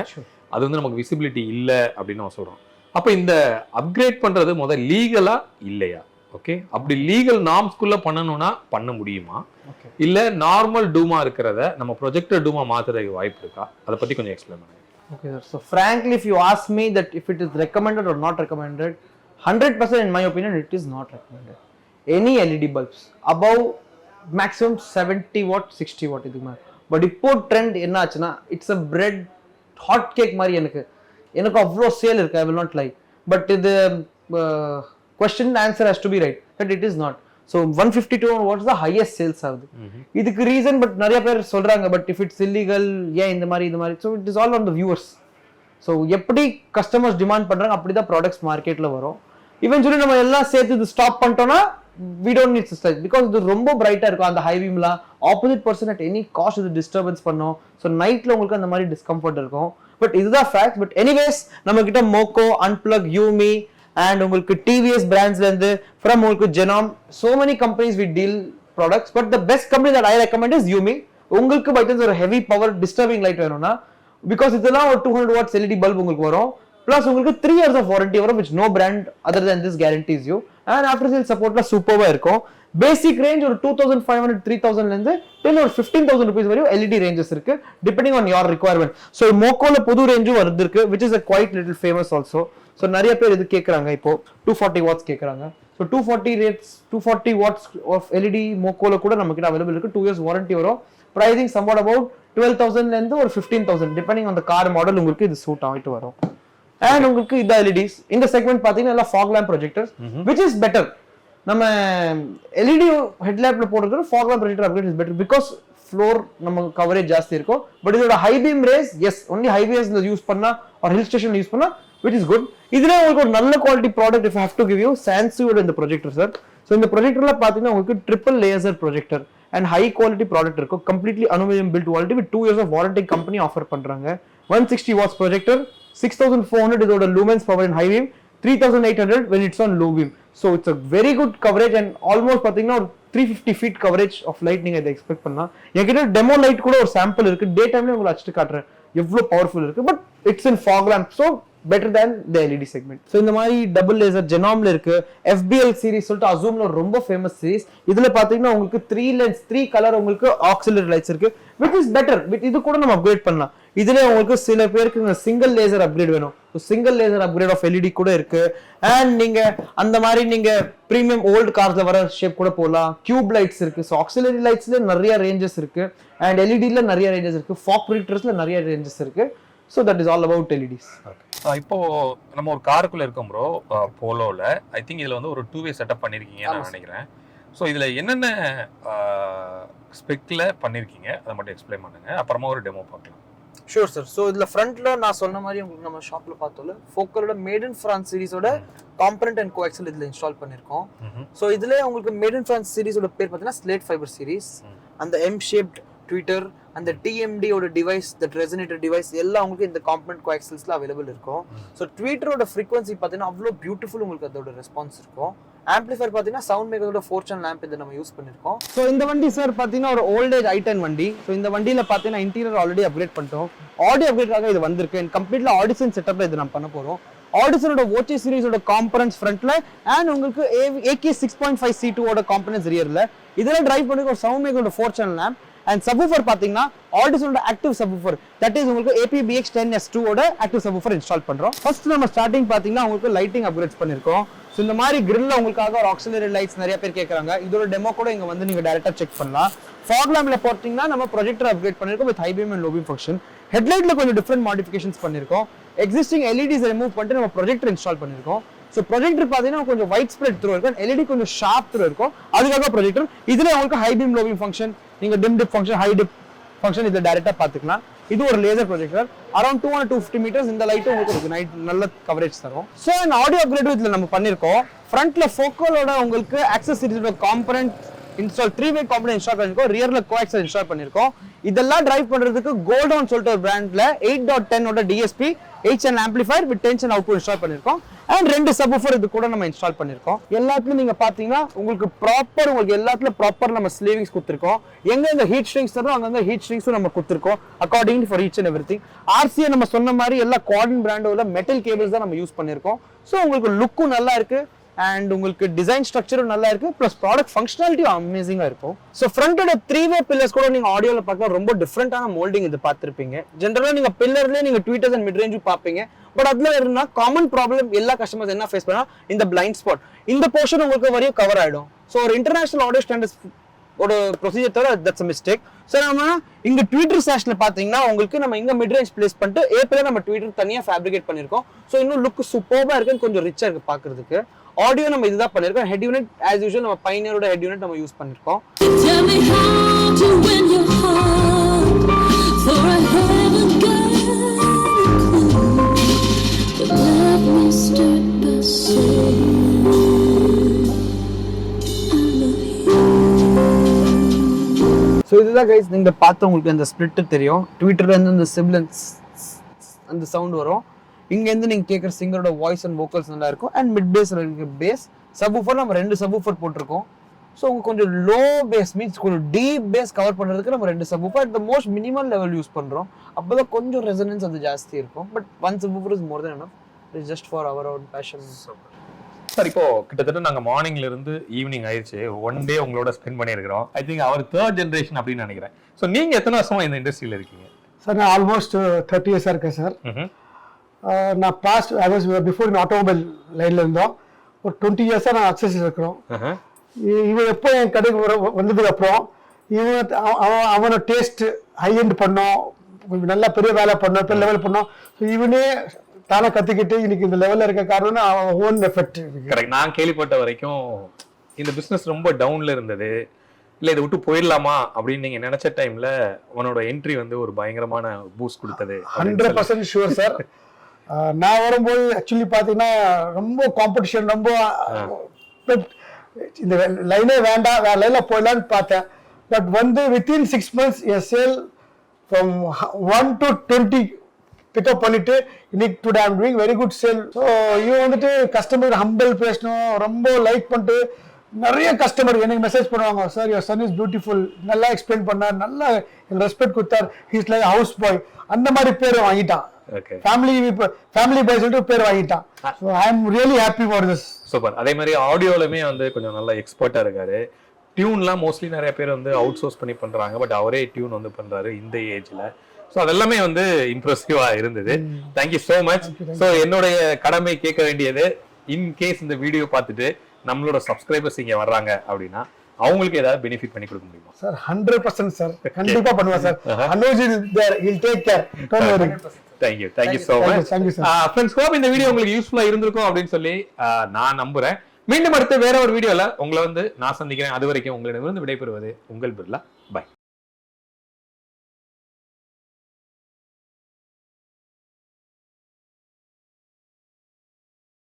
அது வந்து நமக்கு விசிபிலிட்டி இல்லை அப்படின்னு நம்ம சொல்றோம். அப்போ இந்த அப்கிரேட் பண்றது முதல் லீகலா இல்லையா? ஓகே, அப்படி லீகல் நார்ம்ஸ்குள்ள பண்ணணும்னா பண்ண முடியுமா, இல்ல நார்மல் டூமா இருக்கிறத நம்ம ப்ரொஜெக்டர் டூமா மாத்துறதுக்கு வாய்ப்பு இருக்கா? அதை பத்தி கொஞ்சம் எக்ஸ்பிளைன் பண்ணுங்க. Okay sir. So frankly if you ask me that if it is recommended or not recommended, 100% in my opinion it is not recommended. Any LED bulbs above maximum 70 watt 60 watt இதுக்கு மேல. But இப்போ trend என்ன ஆச்சுன்னா it's a bread hot cake மாதிரி எனக்கு எனக்கு அவ்வளோ sale இருக்கு, I will not lie. But இது question answer has to be right, but it is not. So 152 watts தான் ஹையஸ்ட் சேல்ஸ் ஆகுது. இதுக்கு ரீசன் பட் நிறைய பேர் சொல்றாங்க, பட் இஃப் இட்ஸ் இல்லீகல் ஏன் இந்த மாதிரி. So it is all on the viewers. So எப்படி கஸ்டமர்ஸ் டிமாண்ட் பண்றாங்க அப்படிதான் ப்ராடக்ட்ஸ் மார்க்கெட்ல வரும். இவென்ச்சுவலி நம்ம எல்லாம் சேர்த்து இது ஸ்டாப் பண்ணிட்டோம்னா we don't need to, because இது ரொம்ப பிரைட்டா இருக்கும் அந்த ஹை பீம்ல. Opposite person at any cost இது டிஸ்டர்பன்ஸ் பண்ணும். ஸோ நைட்ல உங்களுக்கு அந்த மாதிரி டிஸ்கம்ஃபர்ட் இருக்கும். பட் இதுதான் ஃபேக்ட். பட் எனிவேஸ் நம்ம கிட்ட மோக்கோ, அன்பிளக், யூமி அண்ட் உங்களுக்கு டிவிஎஸ் பிராண்ட்ஸ்ல இருந்து ஃப்ரம் உங்களுக்கு ஜெனாம், so many companies we deal products. But the best company that I recommend is யூமி. உங்களுக்கு பை சான்ஸ் ஒரு ஹெவி பவர் டிஸ்டர்பிங் லைட் வேணும்னா, பிகாஸ் இதெல்லாம் ஒரு 200 வாட்ஸ் எல்இடி பல்ப் உங்களுக்கு வரும். பிளஸ் உங்களுக்கு 3 years of warranty வரும், which no brand other than this guarantees you. And after sales supportல சூப்பர்வா இருக்கும். பேசிக் ரேஞ்ச் ஒரு 2500 3000 ல இருந்து till ஒரு 15000 rupees வரையும் எல்இடி ரேஞ்சஸ் இருக்கு, depending on your requirement. So மோக்கோல புது ரேஞ்சும் வருது இருக்கு, which is a quite little famous also. So நிறைய பேர் இது கேக்குறாங்க, இப்போ 240 watts கேக்குறாங்க. So 240 watts of LED மோக்கோல கூட நம்ம கிட்ட அவைலபிள் இருக்கு. 2 years warranty வரும். pricing somewhat about 12000 ல இருந்து ஒரு 15000 depending on the car model உங்களுக்கு இது சூட் ஆயிட்டு வரும். And உங்களுக்கு இந்த LEDs இந்த செக்மெண்ட் பாத்தீங்கன்னா எல்லாம் fog lamp projectors, which is better. நம்ம LED headlampல போடுறது fog lamp projector upgrade is better because floor நம்ம கவரேஜ் ஜாஸ்தி இருக்கும். பட் இதோட high beam rays is only ஹைவேஸ்ல யூஸ் பண்ணா ஆர் ஹில் ஸ்டேஷன்ல யூஸ் பண்ணா, which is good. இதுல உங்களுக்கு ஒரு நல்ல quality product if I have to give you, சான்சியோட இந்த ப்ரொஜெக்டர் சார். ஸோ இந்த ப்ரொஜெக்டர்ல பாத்தீங்கன்னா உங்களுக்கு triple laser projector and high quality product இருக்கும். Completely aluminium build quality with 2 years of warranty company offer பண்றாங்க. 160 watts ப்ரொஜெக்டர், 6400 இதோட lumens power in high beam, 3800 when it's on low beam. So it's a very good coverage and almost பாத்தீங்கன்னா ஒரு 350 feet coverage of light நீங்க இதை expect பண்ணலாம். என்கிட்ட demo light கூட ஒரு சாம்பிள் இருக்கு, டே டைம்ல உங்களுக்கு அடிச்சு காட்டுறேன் எவ்வளவு பவர்ஃபுல் இருக்கு. But it's in fog lamp, so better than the LED segment. So இந்த மாதிரி டபுள் லேசர் ஜெனாம்ல இருக்கு. FBL சீரிஸ் சொல்லிட்டு அசூம்ல ரொம்ப ஃபேமஸ் சீரிஸ். இதுல பாத்தீங்கன்னா உங்களுக்கு 3 lens 3 கலர் உங்களுக்கு ஆக்சிலரி லைட்ஸ் இருக்கு, which is better. இது கூட நம்ம அப்கிரேட் பண்ணலாம். இதுல உங்களுக்கு சில பேருக்கு சிங்கிள் லேசர் அப்கிரேட் வேணும், single laser upgrade of LED கூட இருக்கு. அண்ட் நீங்க அந்த மாதிரி நீங்க பிரீமியம் ஓல்ட் கார்ஸ்ல வர ஷேப் கூட போடலாம். கியூப் லைட்ஸ் இருக்கு. ஸோ ஆக்சிலரி லைட்ஸ்ல நிறைய ரேஞ்சஸ் இருக்கு அண்ட் எல்இடில நிறைய ரேஞ்சஸ் இருக்கு. ஃபாக் ப்ரொஜெக்டர்ஸ்ல நிறைய ரேஞ்சஸ் இருக்கு. So that is all about LEDs. இப்போ நம்ம ஒரு காருக்குள்ள இருக்கோம் ப்ரோ, போலோல. ஐ திங்க் இதுல வந்து ஒரு 2-way செட்டப் பண்ணிருக்கீங்கன்னு நான் நினைக்கிறேன். ஸோ இதுல என்னென்ன ஸ்பெக்ல பண்ணிருக்கீங்க அதை மட்டும் எக்ஸ்பிளைன் பண்ணுங்க, அப்புறமா ஒரு டெமோ பார்க்கலாம். Sure sir. ஸோ இதில் ஃப்ரண்ட்ல நான் சொன்ன மாதிரி உங்களுக்கு நம்ம ஷாப்ல பார்த்தோம்ல ஃபோக்கலோட மேட் இன் ஃப்ரான்ஸ் சீரிஸோட காம்பனன்ட் அண்ட் கோஆக்சல் இதில் இன்ஸ்டால் பண்ணியிருக்கோம். ஸோ இதில் உங்களுக்கு மேட் இன் ஃப்ரான்ஸ் சீரிஸோட பேர் பார்த்தீங்கன்னா ஸ்லேட் ஃபைபர் சீரிஸ். அந்த எம் ஷேப்ட் ட்விட்டர், அந்த TMD ஓட டிவைஸ், தட் ரெசனேட்டர் டிவைஸ் எல்லாம் உங்களுக்கு இந்த காம்பனன்ட் கோஆக்சல்ஸ்ல அவைலபிள் இருக்கும். ஸோ ட்விட்டரோட ஃப்ரீக்வன்சி பார்த்தீங்கன்னா அவ்வளோ பியூட்டிஃபுல் உங்களுக்கு அதோட ரெஸ்பான்ஸ் இருக்கும். ஆம்பிளிஃபயர் பார்த்தீங்கன்னா சவுண்ட் மேக்கரோட 4 channel ஆம்ப் இதை நம்ம யூஸ் பண்ணிருக்கோம். ஸோ இந்த வண்டி சார் பார்த்தீங்கன்னா ஒரு ஓல்டேஜ் i10 வண்டி. ஸோ இந்த வண்டியில பார்த்தீங்கன்னா இன்டீரியர் ஆல்ரெடி அப்கிரேட் பண்ணிட்டோம். ஆடியோ அப்கிரேட்காக இது வந்திருக்கு அண்ட் கம்ப்ளீட்ல ஆடிஷன் செட்டப்ல இது நம்ம பண்ண போறோம். ஆடிஷனோட ஓச்சி சீரிஸோட காம்பனன்ட்ஸ் ஃப்ரண்ட்ல அண்ட் உங்களுக்கு AK 6.5 C2 ஓட காம்பனன்ட்ஸ் ரியர்ல. இதெல்லாம் டிரைவ் பண்ணி ஒரு சவுண்ட் மேக்கரோட 4 channel ஆம்ப் அண்ட் சப்வூஃபர் பாத்தீங்கன்னா ஆடிஷனோட ஆக்டிவ் சப்வூஃபர், தட் இஸ் உங்களுக்கு APBX10S2 ஓட ஆக்டிவ் சப்வூஃபர் இன்ஸ்டால் பண்றோம். ஃபர்ஸ்ட் நம்ம ஸ்டார்டிங் பாத்தீங்கன்னா உங்களுக்கு லைட்டிங் அப்கிரேட் பண்ணிருக்கோம். ஸோ இந்த மாதிரி கிரில்ல உங்களுக்காக ஒரு ஆக்சிலரி லைட்ஸ் நிறைய பேர் கேட்கறாங்க. இதோட டெமோ கூட இங்க வந்து நீங்க டைரக்டா செக் பண்ணலாம். ஃபாக் லேம்ப்ல போட்டீங்கன்னா நம்ம ப்ரொஜெக்டர் அப்கிரேட் பண்ணிருக்கோம் with high beam and low beam function. ஹெட்லைட்ல கொஞ்சம் டிஃபரெண்ட் மாடிஃபிகேஷன்ஸ் பண்ணிருக்கோம். எக்ஸிஸ்டிங் LEDs ரிமூவ் பண்ணிட்டு நம்ம ப்ரொஜெக்டர் இன்ஸ்டால் பண்ணிருக்கோம். ஸோ ப்ரொஜெக்டர் பார்த்தீங்கன்னா கொஞ்சம் வைட் ஸ்ப்ரெட் த்ரூ இருக்கும், LED கொஞ்சம் ஷார்ப் த்ரூ இருக்கும். அதுக்காக ப்ரொஜெக்டர். இதுல உங்களுக்கு high beam low beam function, நீங்க dim dip function, high dip function இதில் டைரக்டா பார்த்துக்கலாம். இது ஒரு லேசர் ப்ரொஜெக்டர். அரௌண்ட் 250 meters இந்த லைட் உங்களுக்கு இருக்கு, நைட் நல்ல கவரேஜ் தரும். ஸோ இந்த ஆடியோ அப்கிரேட் இதில் நம்ம பண்ணிருக்கோம். ஃப்ரண்ட்ல ஃபோக்கலோட உங்களுக்கு ஆக்சஸரிஸோட component install 3-way component install பண்ணிருக்கோம். ரியர்ல கோஆக்சல் இன்ஸ்டால் பண்ணிருக்கோம். இதெல்லாம் டிரைவ் பண்றதுக்கு கோல்டன் சொல்லிட்டு ஒரு பிராண்ட்ல 8.10 ஓட DSP 8 channel amplifier with 10 channel output install பண்ணிருக்கோம். அண்ட் 2 சப்வூஃபர் இது கூட நம்ம இன்ஸ்டால் பண்ணிருக்கோம். எல்லாத்துலயும் நீங்க பாத்தீங்கன்னா உங்களுக்கு ப்ராப்பர் உங்களுக்கு எல்லாத்துலயும் ப்ராப்பர் நம்ம ஸ்லீவிங்ஸ் கொடுத்துருக்கோம். எங்க இந்த ஹீட் ஸ்ட்ரிங்ஸ் தரும் அங்க ஹீட் ஸ்ட்ரிங்ஸும் நம்ம கொடுத்துருக்கோம் according for each and everything. RCA நம்ம சொன்ன மாதிரி எல்லா குவாட்ரன் பிராண்டோட மெட்டல் கேபிள்ஸ் தான் நம்ம யூஸ் பண்ணிருக்கோம். ஸோ உங்களுக்கு லுக்கும் நல்லா இருக்கு அண்ட் உங்களுக்கு டிசைன் ஸ்ட்ரக்சரும் நல்லா இருக்கு, பிளஸ் ப்ராடக்ட் ஃபங்க்ஷனாலிட்டி அமேசிங்கா இருக்கும். ஸோ ஃப்ரண்டோட 3-way பில்லர்ஸ் கூட நீங்க ஆடியோல பார்க்கலாம், ரொம்ப டிஃப்ரெண்டான மோல்டிங் இது பார்த்திருப்பீங்க. ஜென்ரலா நீங்க பில்லர்லயே நீங்க ட்வீட்டர்ஸ் அண்ட் மிட் ரேஞ்சும் பார்ப்பீங்க. பட் அதுல இருந்தா காமன் ப்ராப்ளம் எல்லா கஸ்டமர்ஸ் என்ன ஃபேஸ் பண்ணா இந்த பிளைண்ட் ஸ்பாட். இந்த போர்ஷன் உங்களுக்கு வரையும் கவர் ஆயிடும். ஸோ ஒரு இன்டர்நேஷனல் ஆடியோ ஸ்டாண்டர்ட்ஸ் ஒரு ப்ரொசீஜர் தவிர தட்ஸ் மிஸ்டேக். ஸோ நம்ம இங்கே ட்விட்டர் செஷனில் பார்த்தீங்கன்னா உங்களுக்கு நம்ம இங்கே மிட் ரேஞ்ச் பிளேஸ் பண்ணிட்டு ஏப்ரல் நம்ம ட்விட்டர் தனியாக ஃபேப்ரிகேட் பண்ணியிருக்கோம். ஸோ இன்னும் லுக் சூப்பராக இருக்குன்னு கொஞ்சம் ரிச்சாக இருக்குது பார்க்குறதுக்கு. ஆடியோ நம்ம இதுதான் பண்ணியிருக்கோம். ஹெட் யூனிட் ஆஸ் யூஷுவல் நம்ம பைனியரோட ஹெட் யூனிட் நம்ம யூஸ் பண்ணியிருக்கோம். ஸோ இதுதான் கைஸ் நீங்கள் பார்த்து உங்களுக்கு அந்த ஸ்ப்ளிட்டு தெரியும். ட்விட்டர்லேருந்து அந்த சிப்லன்ஸ் அந்த சவுண்ட் வரும். இங்கேருந்து நீங்கள் கேட்குற சிங்கரோட வாய்ஸ் அண்ட் வோக்கல்ஸ் நல்லா இருக்கும். அண்ட் மிட் பேஸில் இருக்க பேஸ் சப்வூஃபர் நம்ம 2 சப்வூஃபர் போட்டிருக்கோம். ஸோ உங்களுக்கு கொஞ்சம் லோ பேஸ் மீன்ஸ் கொஞ்சம் டீப் பேஸ் கவர் பண்ணுறதுக்கு நம்ம 2 subwoofer at the most minimum level use பண்ணுறோம். அப்போ தான் கொஞ்சம் ரெசனன்ஸ் அது ஜாஸ்தி இருக்கும். But 1 subwoofer is more than enough. It's just for our own passion. Sir இப்போ கிட்டத்தட்ட நாங்க மார்னிங்ல இருந்து ஈவினிங் ஆயிடுச்சு. ஒன் டே உங்களோட ஸ்பெண்ட் பண்ணியிருக்கிறோம். I think our 3rd generation அப்படின்னு நினைக்கிறேன். ஸோ நீங்க எத்தனை வருஷமா இந்த இண்டஸ்ட்ரியில இருக்கீங்க? சார் நான் ஆல்மோஸ்ட் 30 இயர்ஸாக இருக்கேன் சார். நான் பாஸ்ட் ஐ வாஸ் பிஃபோர் இந்த ஆட்டோமொபைல் லைனில் இருந்தோம். ஒரு 20 இயர்ஸாக நான் அக்சஸரிஸ் இருக்கிறோம். இவன் எப்போ என் கடைக்கு வந்ததுக்கு அப்புறம் அவனோட டேஸ்ட் ஹை எண்ட் பண்ணோம், நல்லா பெரிய வேலை பண்ணோம், பெரிய லெவல் பண்ணோம். ஸோ இவனே தானே கற்றுக்கிட்டு இன்னைக்கு இந்த லெவலில் இருக்க காரணம் அவன் ஓன் எஃபெக்ட். கரெக்ட். நான் கேள்விப்பட்ட வரைக்கும் இந்த பிஸ்னஸ் ரொம்ப டவுன்ல இருந்தது, இல்லை இதை விட்டு போயிடலாமா அப்படின்னு நீங்க நினைச்ச டைம்ல உன்னோட என்ட்ரி வந்து ஒரு பயங்கரமான பூஸ்ட் கொடுத்தது. 100% ஷுவர் சார். நான் வரும்போது ஆக்சுவலி பார்த்தீங்கன்னா ரொம்ப காம்படிஷன், ரொம்ப இந்த லைனே வேண்டாம், வேற லைனில் போயிடலான்னு பார்த்தேன். பட் வந்து வித்தின் 6 months என் சேல் ஃப்ரம் 1 to 20 பிக்கப் பண்ணிட்டு இன்னைக்கு today I'm doing very good sale. So இவன் வந்துட்டு கஸ்டமர் ஹம்பிள் பேசணும், ரொம்ப லைக் பண்ணிட்டு நிறைய கஸ்டமர் எனக்கு மெசேஜ் பண்ணுவாங்க, sir your son is beautiful, நல்லா எக்ஸ்பிளைன் பண்ணார், நல்லா ரெஸ்பெக்ட் கொடுத்தார், ஹீஸ் லைக் ஹவுஸ் பாய், அந்த மாதிரி பேர் வாங்கிட்டான். ஃபேமிலி பாய் சொல்லிட்டு பேர் வாங்கிட்டான். So I am really happy for this. Super. அதே மாதிரி ஆடியோலுமே வந்து கொஞ்சம் நல்லா எக்ஸ்பர்ட்டா இருக்காரு. டியூன்லாம் மோஸ்ட்லி நிறைய பேர் வந்து அவுட் சோர்ஸ் பண்ணி பண்றாங்க, பட் அவரே டியூன் வந்து பண்றாரு இந்த ஏஜ்ல. ஸோ அதெல்லாமே வந்து இம்ப்ரெசிவா இருந்தது. Thank you so much. ஸோ என்னுடைய கடமை கேட்க வேண்டியது, இன்கேஸ் இந்த வீடியோ பார்த்துட்டு நம்மளோட சப்ஸ்கிரைபர்ஸ் இங்க வர்றாங்க அப்படின்னா அவங்களுக்கு ஏதாவது பெனிஃபிட் பண்ணி கொடுக்க முடியுமா? சார் 100% சார், கண்டிப்பா பண்ணுவேன் sir. Anoj is there, he will take care. Don't worry. Thank you so much. Friends, hope இந்த வீடியோ உங்களுக்கு யூஸ்ஃபுல்லா இருந்திருக்கும் அப்படின்னு சொல்லி நான் நம்புறேன். மீண்டும் அடுத்து வேற ஒரு வீடியோல உங்களை வந்து நான் சந்திக்கிறேன். அது வரைக்கும் உங்களிடமிருந்து விடைபெறுவது உங்கள் பிர்லா. பை.